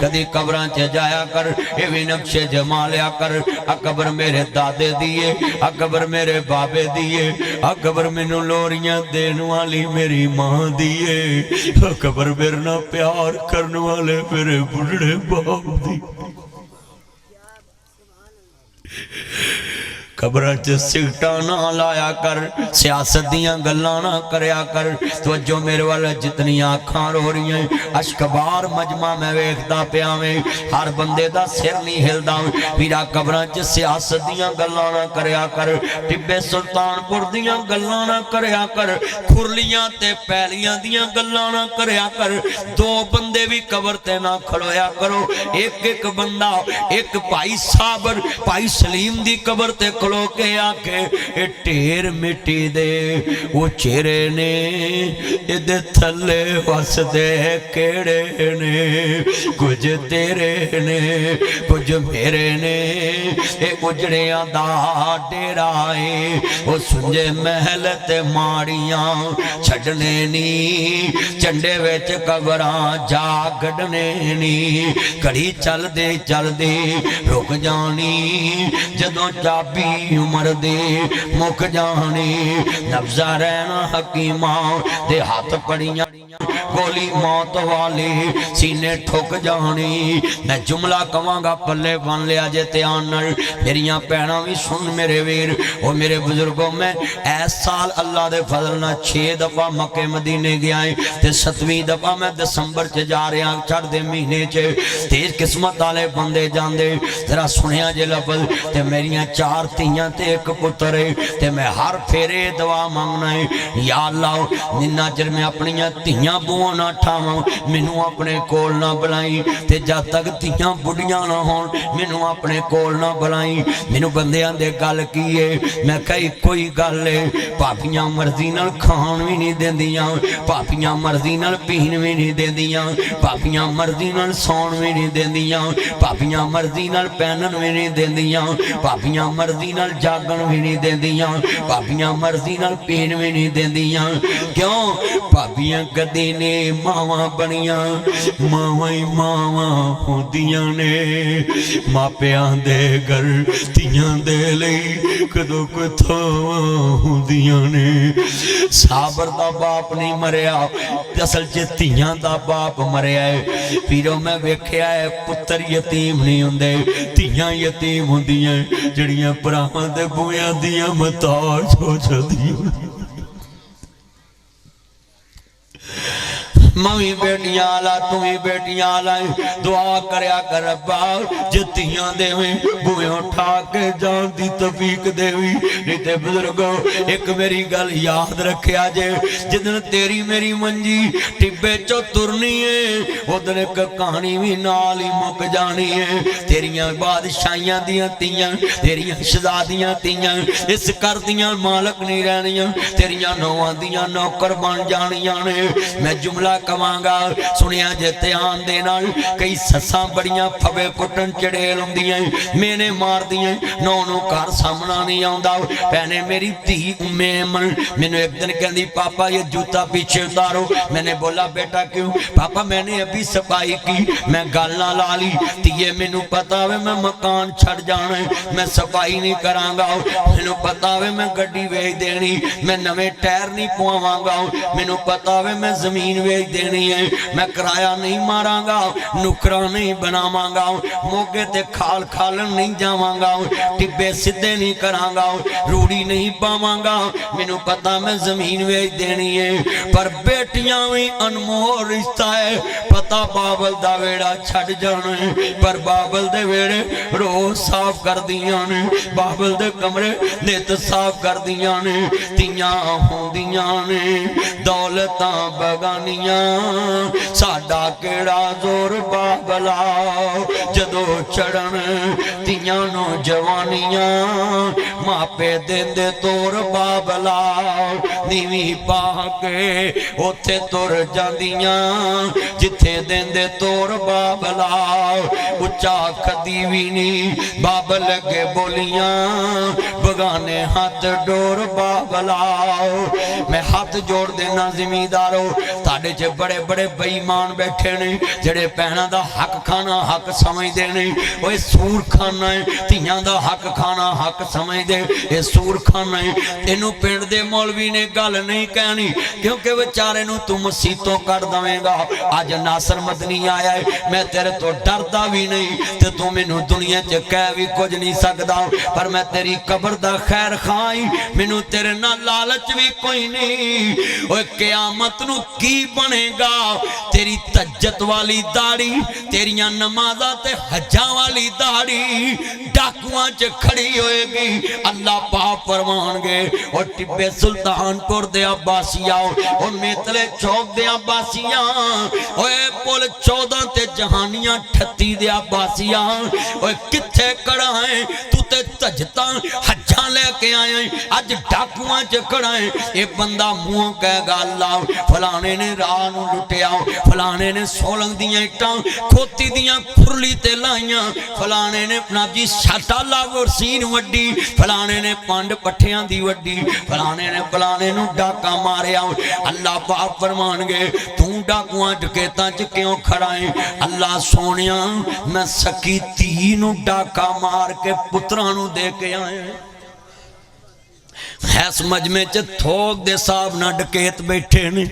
S1: कदी कबरां च जाया कर, ये भी नक्शे जमा लिया कर। कबर मेरे दादे दिए, अकबर मेरे बाबे दिए, अकबर मैनू लोरियां देन वाली मेरी मां दिए, अकबर मेरे ना प्यार करने वाले मेरे बुढ़े बाप दी। कबर च सिगटा ना लाया कर, सियासत दियां गल्लां ना करया कर। तवज्जो मेरे वाल, जितनी अखां रो रही अशकबार मजमा मैं वेखदा पिया में, हर बंदे दा सिर नहीं हिलदा। वीरा कबर च सियासत दियां गल्लां ना करया कर, टिब्बे सुल्तानपुर दियां गल्लां ना करया कर, खुरलियां ते पैलियां दियां गल्लां ना करया कर। 2 बंदे भी कबर ते ना खड़ोया करो। एक एक बंदा, एक भाई साबर भाई सलीम दी कबर ते खड़ो के आके, ए ढेर मिट्टी दे वो चेहरे ने, इदे थले वसदे केड़े ने। कुछ तेरे ने, कुछ मेरे ने, ए उजड़ियां दा डेरा है। वो सुंजे महल ते माड़ियां छड्डने नी, झंडे विच कबरां जा गड्ढने नी। घड़ी चलदे चलदे रुक जानी, जदों चाबी उमर दे मुक जानी। नब्जा रहना हकीमा दे हाथ पड़ियां, गोली मौत वाली सीने ठुक जानी। मैं जुमला कवांगा पल्ले बन लिया जे ध्यान नाल। मेरिया भैणां भी सुन मेरे वीर, ओ मेरे बुजुर्गों, मैं इस साल अल्लाह दे फजल नाल 6 दफा मक्के मदीने गया है, ते 7वीं दफा मैं दिसंबर च जा रहा चढ़दे महीने च। तेज किस्मत वाले बंदे जांदे, जरा सुनिया जे लफज। ते मेरिया 4 धीआं ते 1 पुत्र है, ते मैं हर फेरे दुआ मंगना है, या अल्लाह जिन्ना चिर मैं अपनियां धीआं बूआं ना ठावां, मैनू अपने कोल ना बुलाई। ते जद तक धीआं बुढ़ियां ना होण, मैनू अपने कोल ना बुलाई। मैनू बंदियां दे गल की है, मैं कही कोई गल है। भापियां मर्जी नाल खाण भी नहीं देंदियां, भापियां मर्जी नाल पीण भी नहीं देंदियां, भापियां मर्जी नाल सौण भी नहीं देंदियां, भापियां मर्जी नाल पहनण भी नहीं देंदियां, भापियां मर्जी नाल जागण भी नहीं देंदियां, भाबियां मर्जी नाल पीण भी नहीं देंदियां। क्यों? भाबियां कदे ने मावां बनियां, मावां ही मावां होंदियां ने। मापियां दे घर तियां दे लई कदों कोई थावां होंदियां ने। साबर दा बाप नहीं मरिया, असल च तियां दा बाप मरिया है। फिर मैं वेख्या है पुत्र यतीम नहीं हुंदे, तियां यतीम हुंदियां जिहड़ियां भरावां दे बूहियां दियां महताज हो जांदियां। मवी बेटियां ला तू भी बेटियां ला, दुआ करया कर रब्बा जितियां देवी बूहे उठा के जान दी तौफीक देवी। नहीं ते बुजुर्गो एक मेरी गल याद रखिया जे, जिदन तेरी मेरी मंजी टिब्बे चो तुरनी है उदन एक कहानी भी नाल ही मुक जानी है। तेरियां बादशाहियां दियां तियां, तेरियां शहजादियां तियां इस घर दियां मालक नहीं रहनियां, तेरियां नौवां दियां नौकर बन जानियां ने। मैं जुमला कवांगा सुनिया जे ध्यान दे नाल, कई सस्सां बड़ियां फवे कुटन चड़ेल हुंदियां, मेने मार दियां, नौ नू घर सामना नहीं आउंदा। भैने मेरी धी उम्मे अमन मैनू एक दिन कहंदी पापा ये जूता पीछे उतारो। मैंने बोला बेटा क्यों? पापा मैंने अभी सफाई की, मैं गल ना ला ली। धीए मैनू पता है मैं मकान छड़ जाना है, मैं सफाई नहीं करांगा। मैनू पता है मैं गड्डी वेच देनी, मैं नवे टायर नहीं पवावांगा। मैनू पता है मैं जमीन वेच देनी है, मैं किराया नहीं मारांगा, नुकरा नहीं बनावांगा, मोगे ते खाल खालन नहीं जावांगा, टिब्बे सीधे नहीं करांगा, रूड़ी नहीं पावांगा। मैनू पता मैं जमीन वेच देनी है। पर बेटियां भी अनमोल रिश्ता है। पता बाबल दा वेड़ा छड़ जाना है, पर बाबल दे वेड़े रोज साफ कर दियां ने, बाबल दे कमरे नित साफ कर दियां ने। तियां होंदियां ने दौलतां बगानियां, साडा केड़ा जोर बाबला जदों चढ़न तियां नू जवानियां, मापे देंदे तोर बाबला नीवी पा के उथे तुर जांदियां, जिथे देंदे तोर बाबला उच्चा कदी भी नहीं बाबल अगे बोलियां, बगाने हाथ डोर बाबला। मैं हाथ जोड़ देना जिमीदारो, ताडे च बड़े बड़े बेईमान बैठे ने जेड़े भैणां दा हक खाना हक समझदे ने। ओए सूर खाना है, धीआं दा हक खाना हक समझदे, ये सूर खाना है। तेनू पिंड दे मौलवी ने गल नहीं कहनी, क्योंकि बेचारे नू तू मसीतों कर दवेगा। अज नासर मदनी आया है, मैं तेरे तो डरदा भी नहीं, ते तू मैनू दुनिया च कह भी कुछ नहीं सकदा, पर मैं तेरी कबर दा खैर खाई, मैनू तेरे नाल लालच भी कोई नहीं। ओए क़यामत नू की बनेगा? तेरी तज्जत वाली दाढ़ी, तेरियां नमाज़ां ते हज्जां वाली दाढ़ी डाकुआं च खड़ी होएगी। अल्लाह पाक फरमानगे और टिब्बे सुल्तानपुर दे अब्बासिया और मेतले चौक दे अब्बासिया, ओए पुल 14 ते जहानियां 38 दे अब्बासिया, ओए किथे खड़ा है तू ते तज्जतां हज्जां लेके आया है, अज डाकुआं च खड़ा है। ये बंदा मुंह कहेगा अल्लाह फलाने ने राह नू लुटिया, फलाने ने सोलंग दियां इट्टां खोती दियां खुरली ते लाइयां, फलाने ने नाजी छाटा लावो सीन वड्डी, फलाने ने पंड पट्ठियां दी वड्डी, फलाने ने फलाने नू डाका मारिया। अल्लाह पाक फरमानगे तू डाकुआं डकैतां च क्यों खड़ा है? अल्लाह सोनिया मैं सकी धी नू डाका मार के पुत्रां नू दे के आया। इस मजमे च थोक दे साहब ना डकैत बैठे ने।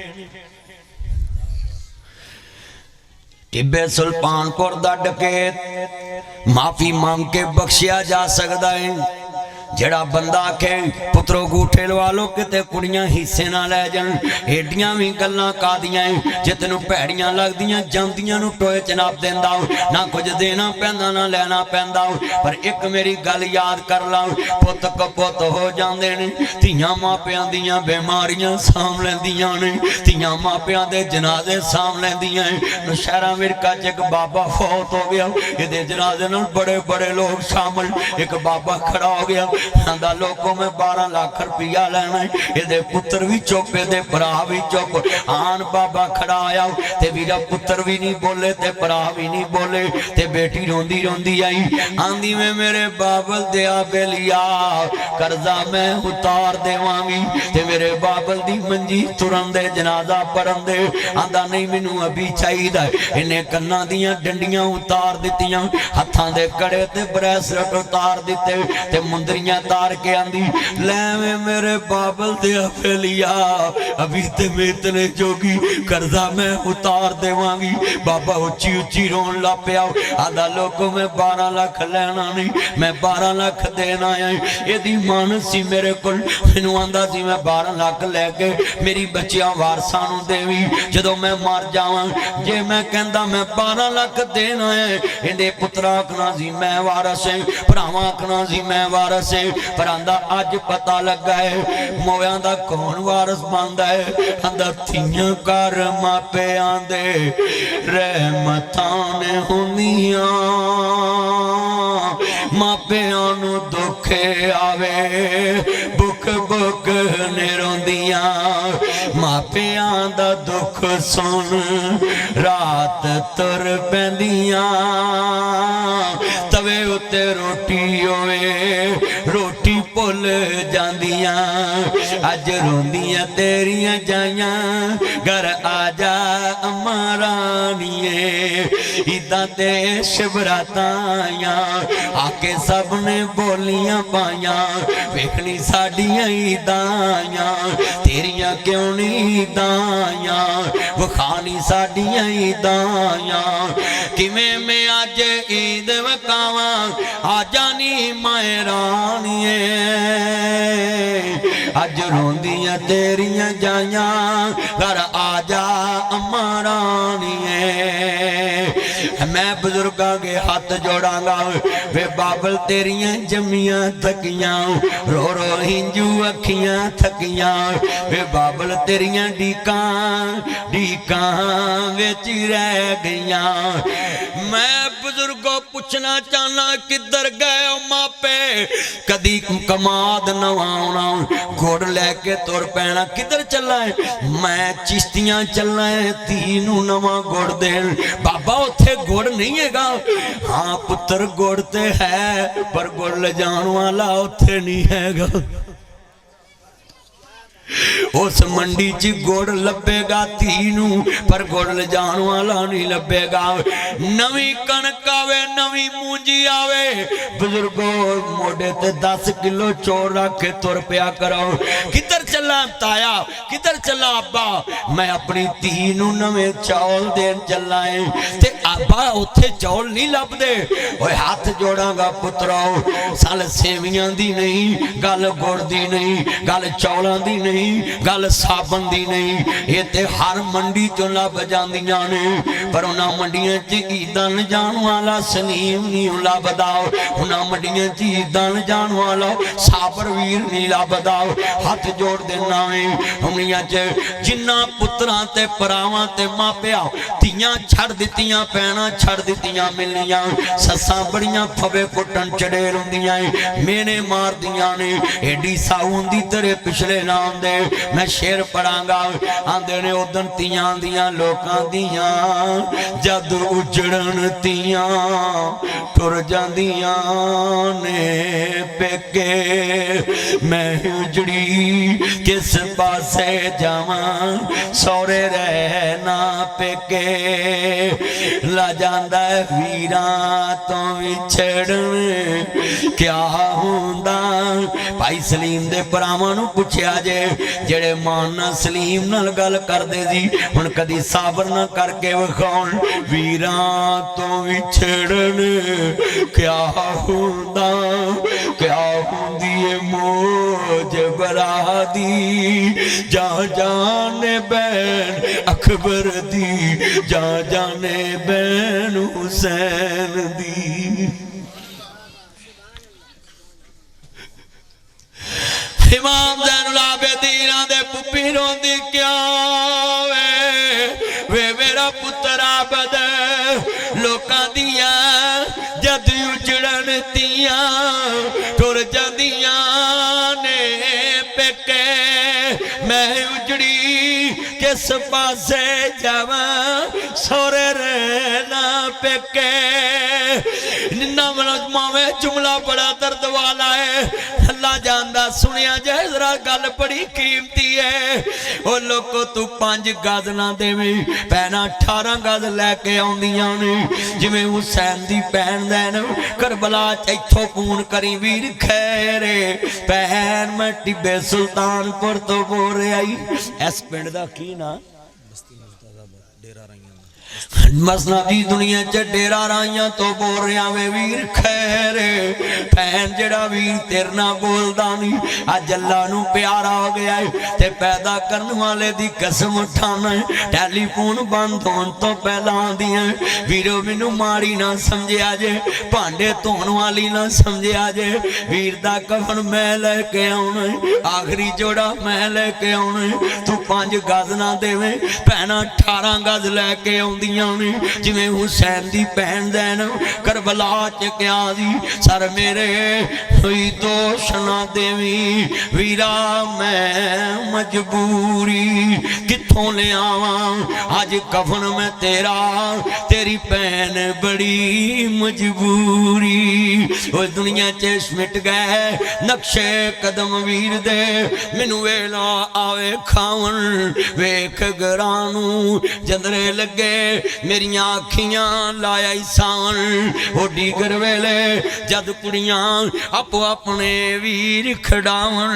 S1: टिब्बे सुल्तानपुर दा डकैत माफी मांग के बख्शिया जा सकता है। जेड़ा बंदा आखे पुत्रो गूठे लवा लो किते कुड़ियां हिस्से ना लै जान, एडियां भी गल्लां कादियां जे तेनू भैड़ियां लगदियां जांदियां नू टोए च नाप देंदा, ना कुछ देना पैंदा ना लेना पैंदा। पर एक मेरी गल याद कर ला, पुत कपुत हो जांदे ने, धीआं मापियां दियां बीमारियां साम लैंदियां ने, धीआं मापियां दे जनाजे साम लैंदियां। नौशहरा अमेरिका च एक बाबा फौत हो गया, इहदे जनाजे नाल बड़े बड़े लोग शामिल, एक बाबा खड़ा हो गया, आंदा लोगों मैं 12 लाख रुपया लेना है, ये पुत्र भी चुप, ये भरा भी चुप। आन बाबा खड़ा आया ते वीरा पुत्र भी नहीं बोले ते भरा भी नहीं बोले ते बेटी रोंदी रोंदी आई आंदी में मेरे बाबल दिया बेलिया कर्जा मैं उतार देवांगी ते मेरे बाबल दी मंजी तुरन दे जनाजा पढ़न दे। आंदा नहीं मैनू अभी चाहिए। इन्हें कन्ना दियां डंडियां उतार दित्तियां, हत्थां दे कड़े ते ब्रेसलेट उतार दिते ते मुंदरियां तार के आंदी ले मेरे बाबल दिया बेलिया अभी ते मैं इतने जोगी कर्जा मैं उतार देवांगी। बाबा उच्ची उच्ची रोन ला पिया। आधा लोगों में 12 लाख लेना नहीं, मैं 12 लाख देना है। यदि मन सी मेरे को मैनू आंदा सी मैं 12 लाख लैके मेरी बच्चियां वारसां नूं देवी जदों मैं मर जावां। जे मैं कहंदा मैं 12 लाख देना है, इहदे पुत्रा आखना सी मैं वारस है, भरावां आखना सी मैं वारस है। पर आंदा अज पता लगा है मोयां दा कौन वारस बनदा है। आंदा धीआं घर मापिआं दे रहमतां ने हुंदियां, मापिआं नूं दुखे आवे बुक बुक ने रोंदियां। मापिआं दा दुख सुन रात तुर पैंदियां, तवे उत्ते रोटी होवे रोटी भुल जांदियां। अज रोंदियां तेरियां जाइयां घर आजा अम्मा रानिए, इदां ते शिवरातां आके सब ने बोलियां पाइयां वेखनी साडियां ईदां तेरियां क्यों नहीं ईदां वखानी साडियां ईदां। किवें मैं अज ईद वकावां आजा नी माए रानिए, अज रोंदियां तेरियां जाइयां घर आजा अम्मा रानिए। मैं बुजुर्गां के हाथ जोड़ांगा वे बाबल तेरियां जमियां थकियां रो रो हिंजू अखियां थकियां वे बाबल तेरियां ढीकां विच रह गईयां। मैं बुजुर्गों पूछना चाहना किधर गए मापे, कदी कमाद नवाउना गुड़ लैके तुर पैना किधर चला है। मैं चिश्तियां चलना है धी नूं नवा गुड़ देन। बाबा उत्थे गुड़ नहीं हैगा, हाँ पुत्र गुड़ ते है पर गुड़ ले जाण वाला उत्थे नहीं हैगा। उस मंडी च गुड़ लभेगा धी नूं पर गुड़ ले जाण वाला नहीं लभेगा। नवी कणक आवे नवी मूंजी आवे बुजुर्गो मोडे ते 10 किलो चोर रख के तुर पिया करो। किधर चला ताया किधर चला अब्बा, मैं अपनी धी नूं नवे चौल देन चला है ते अब्बा उत्थे चौल नहीं लभदे। ओए हाथ जोड़ांगा पुत्रो साल सेवियां दी नहीं गल गुड़ दी नहीं गल चौलां दी नहीं गल साबन दी नहीं। ये ते हर मंडी चों लभ जांदियां ने पर उन्हां मंडियां च ईदां जाण वाला सलीम नहीं लभदा, उन्हां मंडियां च ईदां जाण वाला साबर वीर नहीं लभदा। हाथ जोड़ देना है उमरियां च जिन्ना पुत्रां ते भरावां ते मापिया धीआं छड़ दित्तियां पैणां छड़ दित्तियां मिलनियां सस्सां बड़ियां फवे कुट्टन चढ़ेर हुंदियां मेने मारदियां ने एडी साऊ हुंदी तेरे पिछले नाम दे। मैं शेर पढ़ांगा आंदे ने उदन तियां दियां लोकां दियां जद उजड़न तियां टुर जांदियां ने पेके। मैं उजड़ी किस पासे जावां सौरे रहना पेके, ला जांदा वीरां तो विछड़न क्या हुंदा। भाई सलीम दे भरावां नूं पुछया जे जेड़े मान नाल सलीम नाल गल करदे सी हुण कदी साबर ना करके विखाउण वीरां तो विछड़न क्या हुंदा। क्या हुंदी ए मौज बरा दी जा जाने बैन अकबर दी जा जाने बैन हुसैन दी। इमाम ज़ैनुल आबिदीन दे पुप्पी रोंदी क्या वे मेरा पुत्र आबद लोकां दियां जद उजड़न तियां टुर जांदियां किस पासे जावा सोरे रहना पेके निन्ना मावे जुमला बड़ा दर्द वाला है अल्लाह जानदा सुनिया जाए जरा गल बड़ी कीमती है ओ लोगो तू 5 गज ना देवे पैना 18 गज लैके आउंदियां ने जिवें हुसैन दी भैन दैन करबला इथों फोन करी वीर खैरे भैन मैं टिब्बे सुल्तानपुर तो बोल रहा इस पिंड दा की ना मसना दी दुनिया च डेरा राइया तो बोल रहा वे वीर खैरे भैन जड़ा वीर तेरे ना बोलदा नहीं अज अल्लाह नू प्यारा हो गया है ते पैदा करने वाले दी कसम उठाना टेलीफोन बंद होने तो पहला आंदियां वीरो मैनू माड़ी ना समझिया जे भांडे धोने वाली ना समझिया जे वीर दा कफन मैं लेके आउणा आखिरी जोड़ा मैं लेके आउणा तू 5 गज ना देवे भैना 18 गज लैके आउंदियां जिवें हुसैन दी भैन दैन करबला च क्या दी सर मेरे हुई दोष ना देवी वीरा मैं मजबूरी कित्थों ले आवा अज कफन में तेरा तेरी भैन बड़ी मजबूरी ओ दुनिया च मिट गए नक्शे कदम वीर दे मैनू वेला आवे खावन वेख गरानू जंदरे लगे मेरिया अखियां लाया सावन ओ डीगर वेले जद कुड़ियां आपो अपने वीर खड़ावन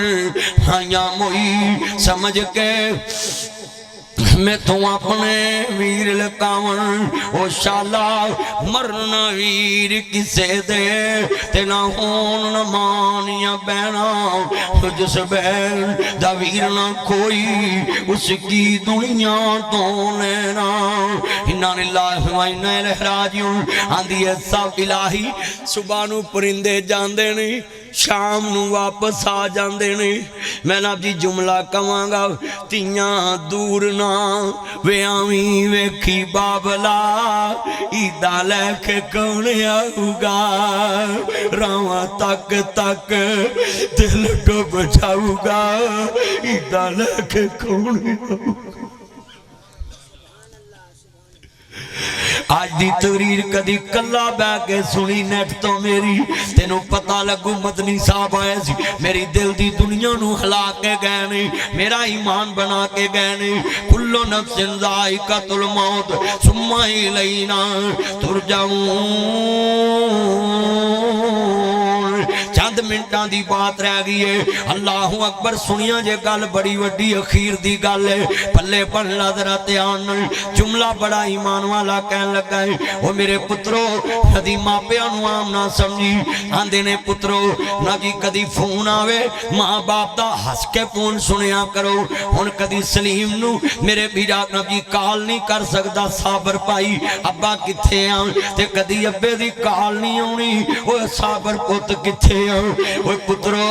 S1: हाइया मोई समझ के मैं तो अपने वीर लकावन ओ शाला मरन वीर किसे दे तेना होन न मानिया बहना जिस बहन दा वीर ना कोई उसकी दुनिया तो लेना इन्ना लिल्लाहि व इन्ना इलैहि राजिऊन आंदी है सब इलाही सुबह नू परिंदे जांदे नहीं शाम नू वापस आ जाते ने मैं ना जी जुमला कवांगा तियां दूर ना वे आवी वेखी बाबला ईदा लैके कौन आऊगा रावा तक तक दिल डुब जाऊगा ईदा लैके कौन आऊगा आज दी तकरीर कदी कला बह के सुनी नेट तो मेरी तेनों पता लगू मदनी साहब आए सी मेरी दिल दी दुनिया नू हिला के गए ने मेरा ईमान बना के गए ने कुल्लो नफ्सिन ज़ाइक़तुल मौत सुम्मा इलैना तुरजाऊन चंद मिनटां दी बात रह गई है अल्लाहू अकबर सुनिया जे गल बड़ी वड्डी अखीर दी गल है पल्ले पढ़ ला जरा ध्यान जुमला बड़ा ईमान वाला कहन लगा है ओ मेरे पुत्रो कदी मापियां नू आम ना समझी आंदे ने पुत्रो ना जी कदी फोन आवे मां बाप दा हस के फोन सुनिया करो हुण कदी सलीम नू मेरे बीरा ना जी कॉल नहीं कर सकदा साबर भाई अब्बा किथे आ ते कदी अब्बे दी कॉल नहीं आउणी ओ साबर पुत किथे आ ओ पुत्रो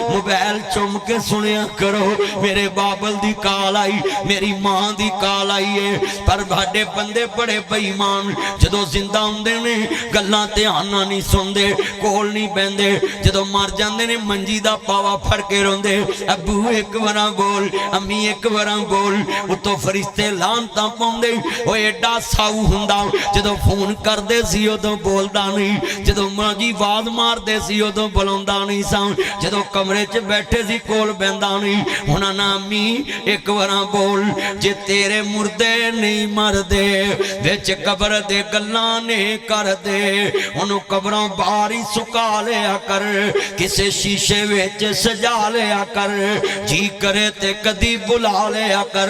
S1: मोबाइल चुम के सुनिया करो मेरे बाबल दी कॉल आई मेरी मां दी कॉल आई है पर भाडे बंदे बड़े बेईमान जदों जिंदा हुंदे ने गल्लां ध्यान नाल नहीं सुनदे कोल नहीं बहंदे जदों मर जांदे ने मंजी दा पावा फड़ के रोंदे अब्बू एक बार बोल अम्मी एक बार बोल उतो फरिश्ते लानतां पाउंदे ओ एडा साऊ हुंदा जदों फोन करदे सी उदों बोलदा नहीं जदों मां जी आवाज मारदे सी उदों बुलाउंदा नहीं सा जदों कमरे च बैठे सी कोल बहंदा नहीं हुण ना अम्मी एक बार बोल जे तेरे मुर्दे नहीं मरदे विच कबर दे गल्लां ने कर दे उन्होंने कबरों बाहर ही सुका लिया कर किसे शीशे विच सजा लिया कर जी करे ते कदी बुला लिया कर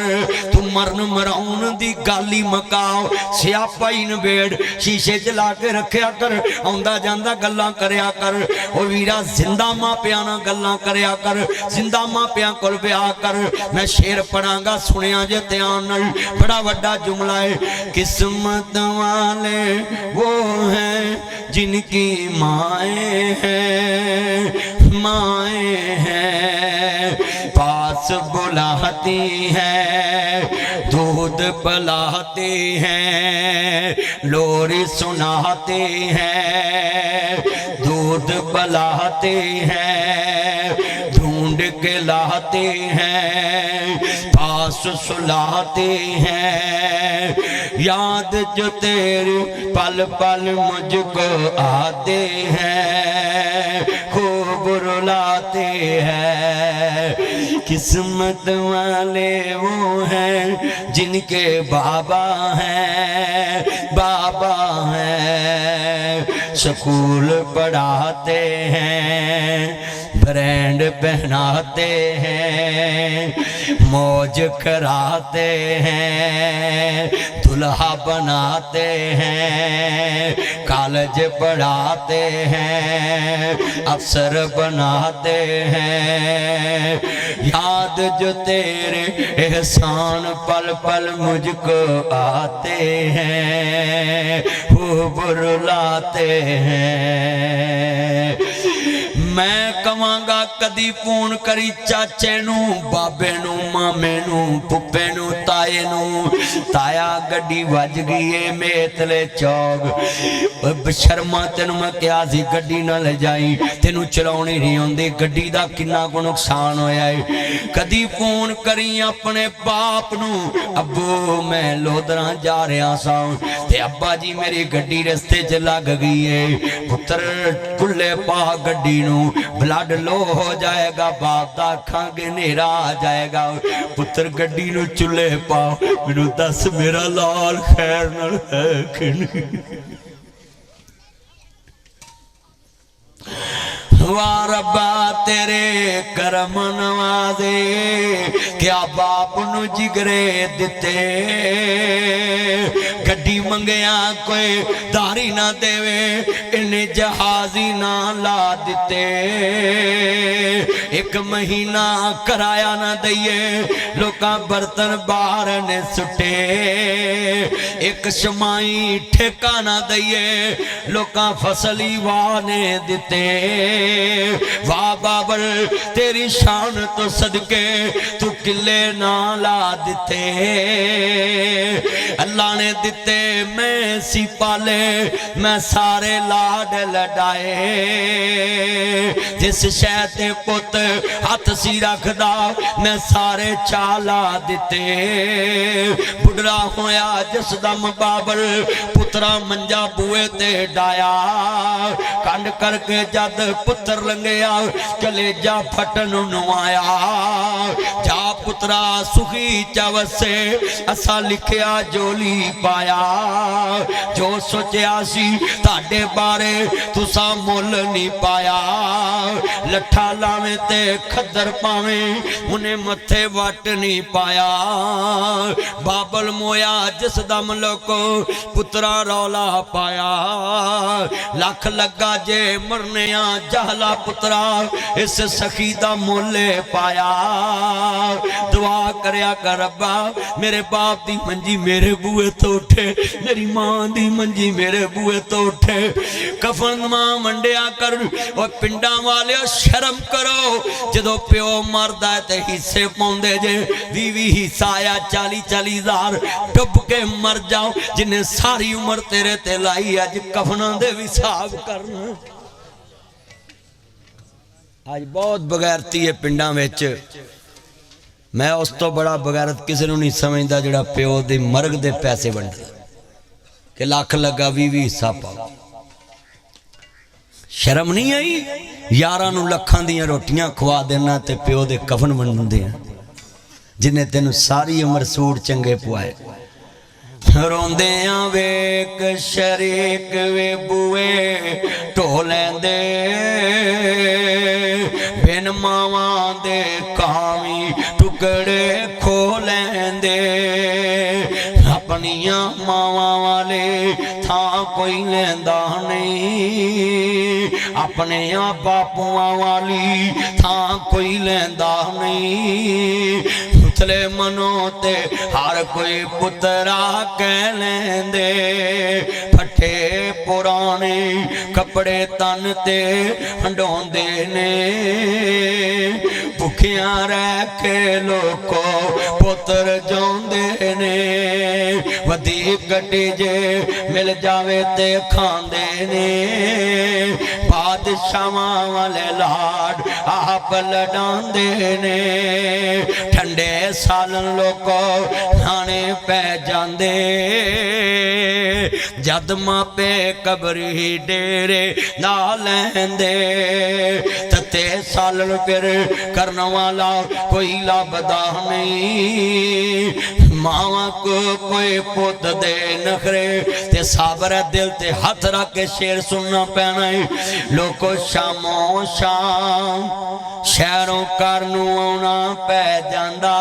S1: तू मरन मराउन दी गल ही मकाओ स्यापा ही नबेड़ शीशे च ला के रखिया कर आउंदा जांदा गल्लां करया कर ओ वीरा जिंदा मापियां नाल गल्लां करया कर जिंदा मापियां कोल ब्याह कर मैं शेर पढ़ांगा सुनिया जे ध्यान नाल बड़ा वड्डा जुमला है किस्मत वाले वो हैं जिनकी माएँ हैं पास बुलाती हैं दूध पिलाते हैं लोरी सुनाते हैं दूध पिलाते हैं ढूंढ ढूंढ के लाते हैं, पास सुलाते हैं। याद जो तेरी पल पल मुझको आते हैं, खूब रुलाते हैं। किस्मत वाले वो हैं जिनके बाबा हैं, बाबा हैं। स्कूल पढ़ाते हैं, ब्रांड पहनाते हैं, मौज कराते हैं, दुल्हा बनाते हैं, कॉलेज पढ़ाते हैं, अफसर बनाते हैं। याद जो तेरे एहसान पल पल मुझको आते हैं, खूब रुलाते हैं। मैं कवांगा कदी फोन करी चाचे नू, बाबे नू, मामे नू, पुप्पे नू, ताए नू। ताया गड्डी वज गई है मेतले चौक। शर्मा तेनू मैं कहा सी गड्डी ना ले जाई, तेनू चलाउणी नहीं आउंदी, गड्डी दा किन्ना को नुकसान होया है। कदी फोन करी अपने बाप नू, अब्बू मैं लोधरा जा रहा सा ते अब्बा जी मेरी गड्डी रस्ते च लग गई है। पुत्र कुल्ले पा गड्डी नू, ब्लड लो हो जाएगा, बाप दा अखांगे नेरा आ जाएगा। पुत्र गड्डी नू चुल्हे पाओ, मैनू दस मेरा लाल खैर नाल है कि नहीं। वाह रब्बा तेरे करम नवाजे, क्या बाप नू जिगरे दिते। गड्डी मंगया कोई दारी ना देवे, इन्हें जहाजी ना ला दिते। एक महीना कराया ना दईए, लोका बर्तन बाहर ने सुटे। एक शमाई ठेका ना दईए, लोका फसली वाह ने दिते। वाह बाबर तेरी शान तो सदके तू किले ना ला दिते। अल्लाह ने दिते मैं सी पाले, मैं सारे लाड लडाए। जिस शह ते पुत हथ सी रखदा, मैं सारे चाला दिते। बुढ़ा होया जिस दम बाबर, पुत्रा मंजा बुए ते डाया। कंड करके जद पुत्र लंघिया, कलेजा फटन नुआया। जा पुत्रा सुखी चवसे, असा लिखिया जोली पाया। जो सोचिया सी ताडे बारे, तुसा मुल नहीं पाया। लठा लावे ते खद्दर पावे, उन्हें मथे वट नहीं पाया। बाबल मोया जिस दम लोको, पुत्रा रौला पाया। लख लगा जे मरने जहला पुत्रा, इस सखी दा मोले पाया। दुआ करया कर रब्बा, मेरे बाप दी मंजी मेरे बुए तो उठे, मेरी मां दी मंजी मेरे बुए तो उठे। कफन मां वंडिया कर, और पिंडा वाले शर्म करो। जदों प्यो मरदा है ते हिस्से पाउंदे जे, 20 हिस्सा आया 40-40 हजार, डुब के मर जाओ। जिन्हें सारी उम्र तेरे ते लाई, अज कफना दे भी हिसाब करना। आज बहुत बगैरती है पिंडा विच। मैं उस तो बड़ा बगैरत किसी को नहीं समझता जिहड़ा प्यो दे मरग दे पैसे वंडदा कि लख लगा 20 हिस्सा पाओ। शर्म नहीं आई? यारां नूं लखां दियां रोटियां खवा देना ते प्यो दे कफन वंडदे आ, जिन्हें तेनू सारी उम्र सूट चंगे पुआए। रोंदे वेख शरीक वे बुए ढो लैंदे, बिन मावां दे कावी टुकड़े खो लैंदे। अपनियां मावां वाले थां कोई लैंदा नहीं, अपने बापुआं वाली थां कोई लैंदा नहीं। उथले मनो ते हर कोई पुत्रा कह लेंदे, फटे पुराने कपड़े तन ते हंडोंदे ने। भुखियां रह के लोको पुत्र जोंदे ने, वधी गड्डी जे मिल जावे ते खांदे ने। बादशाहां वाले लाड आप लडांदे ने ठंडे सालन लोको खाने पै जांदे जद मापे कबरी डेरे ला लैंदे तते सालन फिर करने वाला कोई लभदा नहीं मावा को कोई पुत दे नखरे ते साबर दिल ते हाथ रख के शेर सुनना पैना है लोको शामो शाम शहरों घर नू आना पै जांदा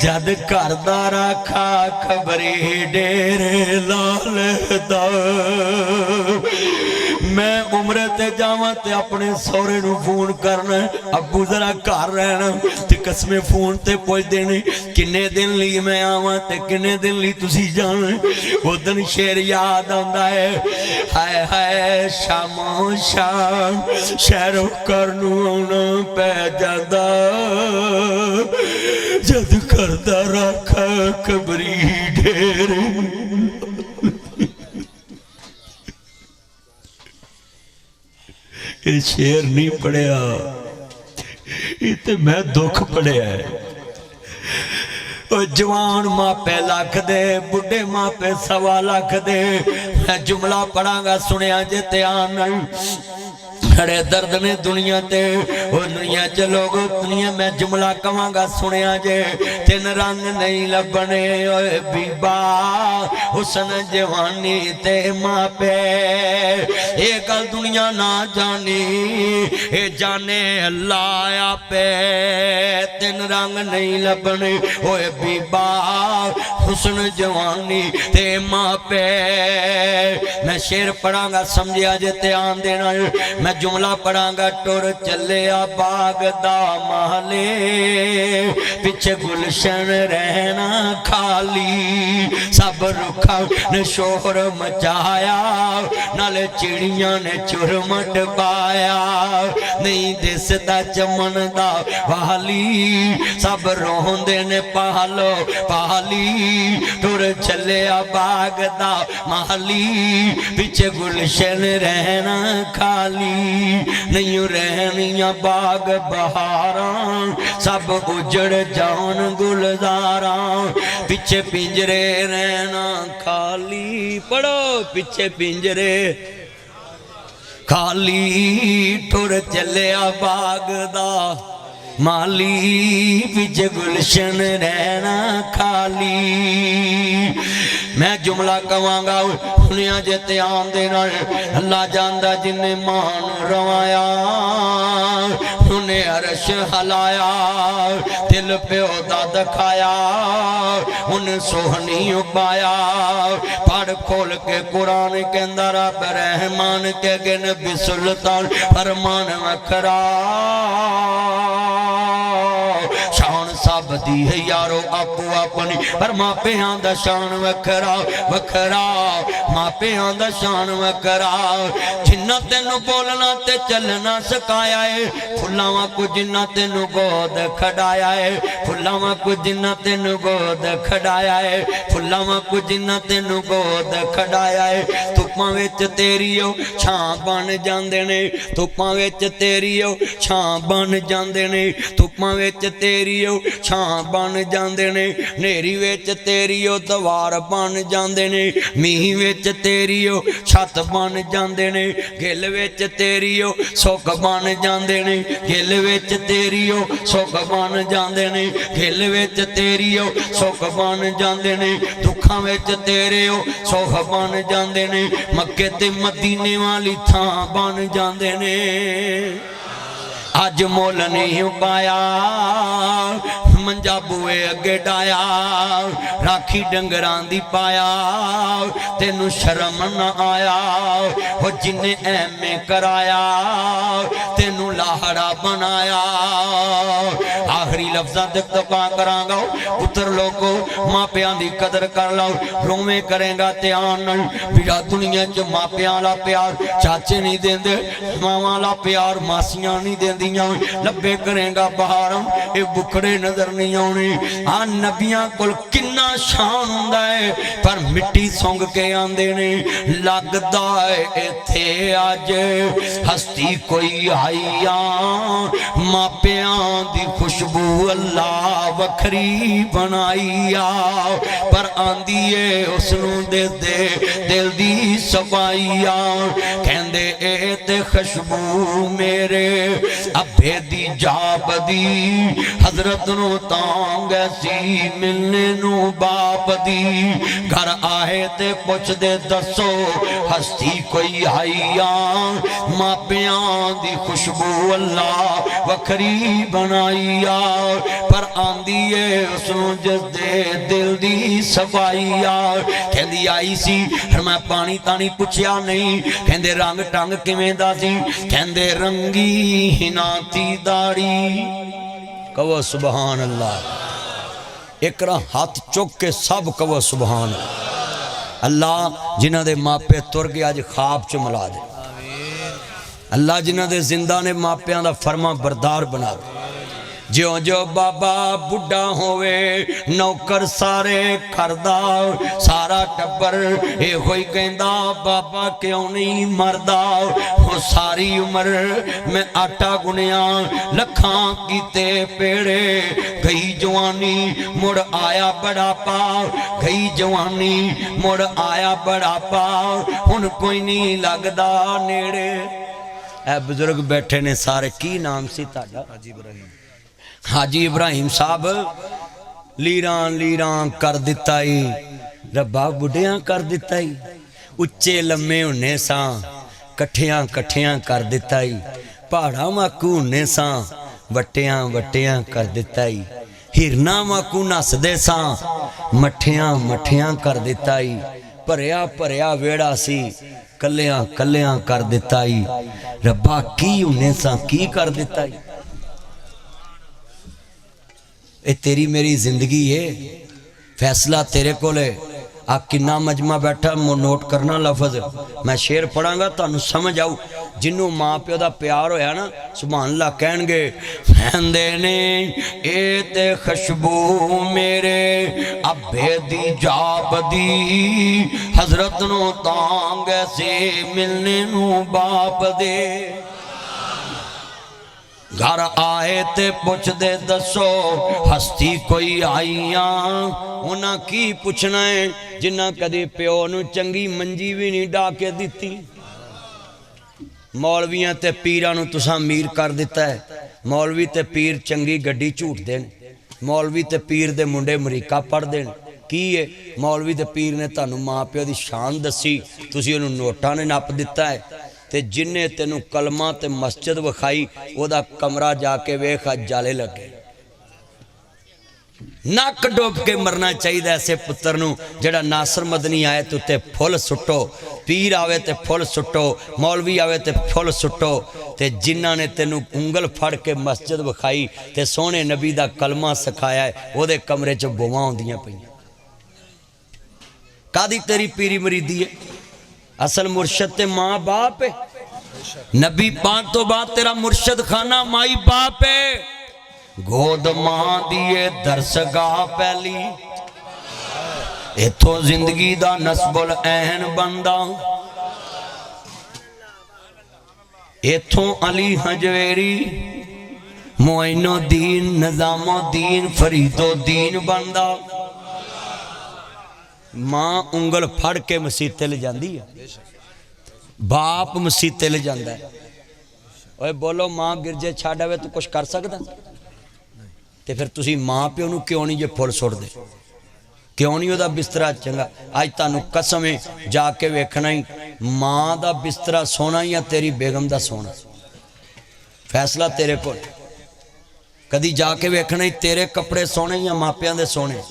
S1: जद घर दा राखा खबरी डेरे लालदा मैं उम्र ते जावां ते अपने सौरे नू फोन करना अब्बू जरा घर रहना ते कसमें फोन ते पुछ देने किन्ने दिन लई मैं आवां ते किन्ने दिन लई तुसी जाना उस दिन शेर याद आंदा है हाय हाय शामो शाम शहरों घर नू आना पै जांदा जद घर दा राखा खबरी डेरे ये शेर नहीं पढ़िया ये तो मैं दुख पढ़िया है जवान मापे लख दे बुढ़े मापे सवा लख दे मैं जुमला पढ़ांगा सुनिया जे ध्यान खड़े दर्द ने दुनिया ते और दुनिया च लोग दुनिया मैं जुमला कवांगा सुनिया जे तीन रंग नहीं लभने ओए बीबा हुसन जवानी ते मापे ये गल दुनिया ना जानी ये जाने अल्लाह आपे तीन रंग नहीं लभने ओए बीबा हुसन जवानी ते मापे मैं शेर पढ़ांगा समझिया जे ध्यान देना मैं जुमला पढ़ांगा टुर चलिया बाग दा महले पिछे गुलशन रहना खाली सब रुखा ने शोर मचाया नाले चिड़िया ने चुरमट पाया नहीं दिसदा चमन दा वाली सब रोंदे ने पालो पाली टुर चलिया बाग दा महली पिछे गुलशन रहना खाली नहीं रहनिया बाग बहारा सब उजड़ जान गुलजारा पिछे पिंजरे रहना खाली पढ़ो पिछे पिंजरे खाली ठुर चलिया बाग दा माली पिछे गुलशन रहना खाली मैं जुमला कवांगा सुनिया जे ध्यान देना अल्लाह जानदा जिन्ने मान रवाया उन्हें अरश हलाया दिल प्यो दा दिखाया उन्हें सोहनी उपाया पढ़ खोल के कुरान के अंदर रब रहमान के गिन भी सुल्तान फरमान वखरा शान सब दी है यारो आपो अपनी पर मापियां दा शान वखरा वखरा मापियां दा शान वखरा जिन्ना तेनू बोलना ते चलना सिखाया है फुलावां को जिन्ना तेनू गोद खड़ाया है फुलावां को जिन्ना तेनू गोद खड़ाया है फुलावां को जिन्ना तेनू गोद खड़ाया है धुप्पां विच तेरी ओ छां बन जांदे ने धुप्पां विच तेरी ओ छां बन जांदे ने धुप्पां विच तेरी ओ छां बन जांदे ने नेरी विच तेरी ओ दवार बन जांदे ने मींह विच तेरी ओ छत बन जांदे ने गिल विच तेरी ओ सुख बन जांदे ने गिल विच तेरी ओ सुख बन जांदे ने गिल विच तेरी ओ सुख बन जांदे ने दुखां विच तेरे ओ सुख बन जांदे ने मक्के ते मदीने वाली थां बन जांदे ने अज मुल नहीं पाया मंजा बुए अगे डाया राखी डंगरां दी पाया तेनू शर्म न आया वो जिन्ने एमें कराया तेनू लाहड़ा बनाया आखिरी लफ्ज़ां ते दुआ करांगा पुत्र लोगो मापियां दी कदर कर लो रोवे करेगा ध्यान नाल बिरा दुनिया च मापियां दा प्यार चाचे नहीं देंदे मावां दा प्यार मासियां नहीं देंदियां लब्बे करेगा बाहर ये बुखड़े नजर नहीं आने आ नबियां कोल किन्ना शान हुंदा है पर मिट्टी सौंग के आंदे ने लगदा है इत्थे अज हस्ती कोई आईया मापियां दी खुशबू अल्लाह वखरी बनाई आ पर आंदी है उसनू दे दे दिल दी सफाई आ कहंदे ए ते खुशबू मेरे अब्बे दी जाब दी हजरत नु तांग ऐसी मिलने नू बाप दी घर आए ते पुछ दे दसो हस्ती कोई आई आ मापियां दी खुशबू अल्लाह वखरी बनाई आ पर आंदी है उसनू जिस दे दिल दी सफाई आ कहंदी आई सी फिर मैं पानी तानी पुछया नहीं कहंदे रंग टंग किवें दा सी कहंदे रंगी हिनाती दाड़ी कहो सुभान अल्लाह एक हाथ चुक के सब कहो सुभान अल्लाह जिन्हां दे मापे तुर गए अज ख्वाब च मिला दे अल्लाह जिन्हां दे जिंदा ने मापियां दा फरमा बरदार बना दे ज्यों ज्यों बाबा बुढ़ा होवे नौकर सारे करदा सारा टब्बर ये होई कहंदा बाबा क्यों नहीं मरदा वो सारी उम्र मैं आटा गुनिया लखां कीते पेड़े गई जवानी मुड़ आया बुढ़ापा गई जवानी मुड़ आया बुढ़ापा हुण कोई नहीं लगदा नेड़े ए बुजुर्ग बैठे ने सारे की नाम सी तुहाडा हाजी इब्राहिम साहब लीरां लीरां कर दिता ही रब्बा बुढ़िया कर दिता ही उच्चे लम्मे होने सा कट्ठियां कट्ठियां कर दिता ही पहाड़ा वाकू होने सा वट्टियां वट्टियां कर दिता ही हिरना वाकू नसदे सा मठियां मठियां कर दिता ही भरिया भरिया वेड़ा सी कलियां कलियां कर दिता ही रब्बा की होने सा की कर दिता ही ये तेरी मेरी जिंदगी है फैसला तेरे को है आ किन्ना मजमा बैठा नोट करना लफज मैं शेर पढ़ांगा तुहानू समझ आऊ जिन्नू माँ प्यो का प्यार होया ना सुभान अल्लाह कहणगे कहंदे ने ए ते खुशबू मेरे अब्बे दी जाब दी हजरत नु तांग ऐसे मिलने नू बाप दे घर आए ते पुछ दे दसो हस्ती कोई आईया उन्हें की पूछना है जिन्ना कदी प्यो नू चंगी मंजी भी नहीं डा के दिती मौलवियां ते पीरां नू तुसां अमीर कर दिता है मौलवी ते पीर चंगी गड्डी झूट देन मौलवी ते पीर दे मुंडे अमरीका पढ़ देन की है मौलवी ते पीर ने तुहानू माँ प्यो की शान दसी तुसीं उहनूं नोटां ने नप दिता है ते जिन्ने तेनू कलमा ते मस्जिद विखाई ओदा कमरा जाके वेख जाले लगे नक डुब के मरना चाहिए ऐसे पुत्र नू जेड़ा नासर मदनी आए तो ते फुल सुट्टो पीर आवे ते फुल सुट्टो मौलवी आवे ते फुल सुट्टो ते जिन्ना ने तेनू उंगल फड़ के मस्जिद विखाई ते सोहने नबी दा कलमा सिखाया है ओदे कमरे च बोवां होंदियां पईयां कादी तेरी पीरी मरीदी है असल मुर्शद ते माँ बाप है नबी पाक तो बाद तेरा मुर्शद खाना माई बाप है गोद मां दिए दरसगाह पहली इथों जिंदगी दा नस्बुल ऐन बनदा इथों अली हजवेरी मोइनुद्दीन निजामुद्दीन फरीदुद्दीन बनदा मां उंगल फड़ के मसीते ले जाती है बाप मसीते ले जाता है ओए बोलो मां गिरजे छड़ आवे तो कुछ कर सकदा ते फिर तुसी मां प्यो नू क्यों नहीं जे फुल सुटदे क्यों नहीं ओदा बिस्तरा चंगा अज तुहानू कसम है जाके वेखना ही मां दा बिस्तरा सोना या तेरी बेगम दा सोना फैसला तेरे को कदी जाके वेखना ही तेरे कपड़े सोने या मापियां दे सोने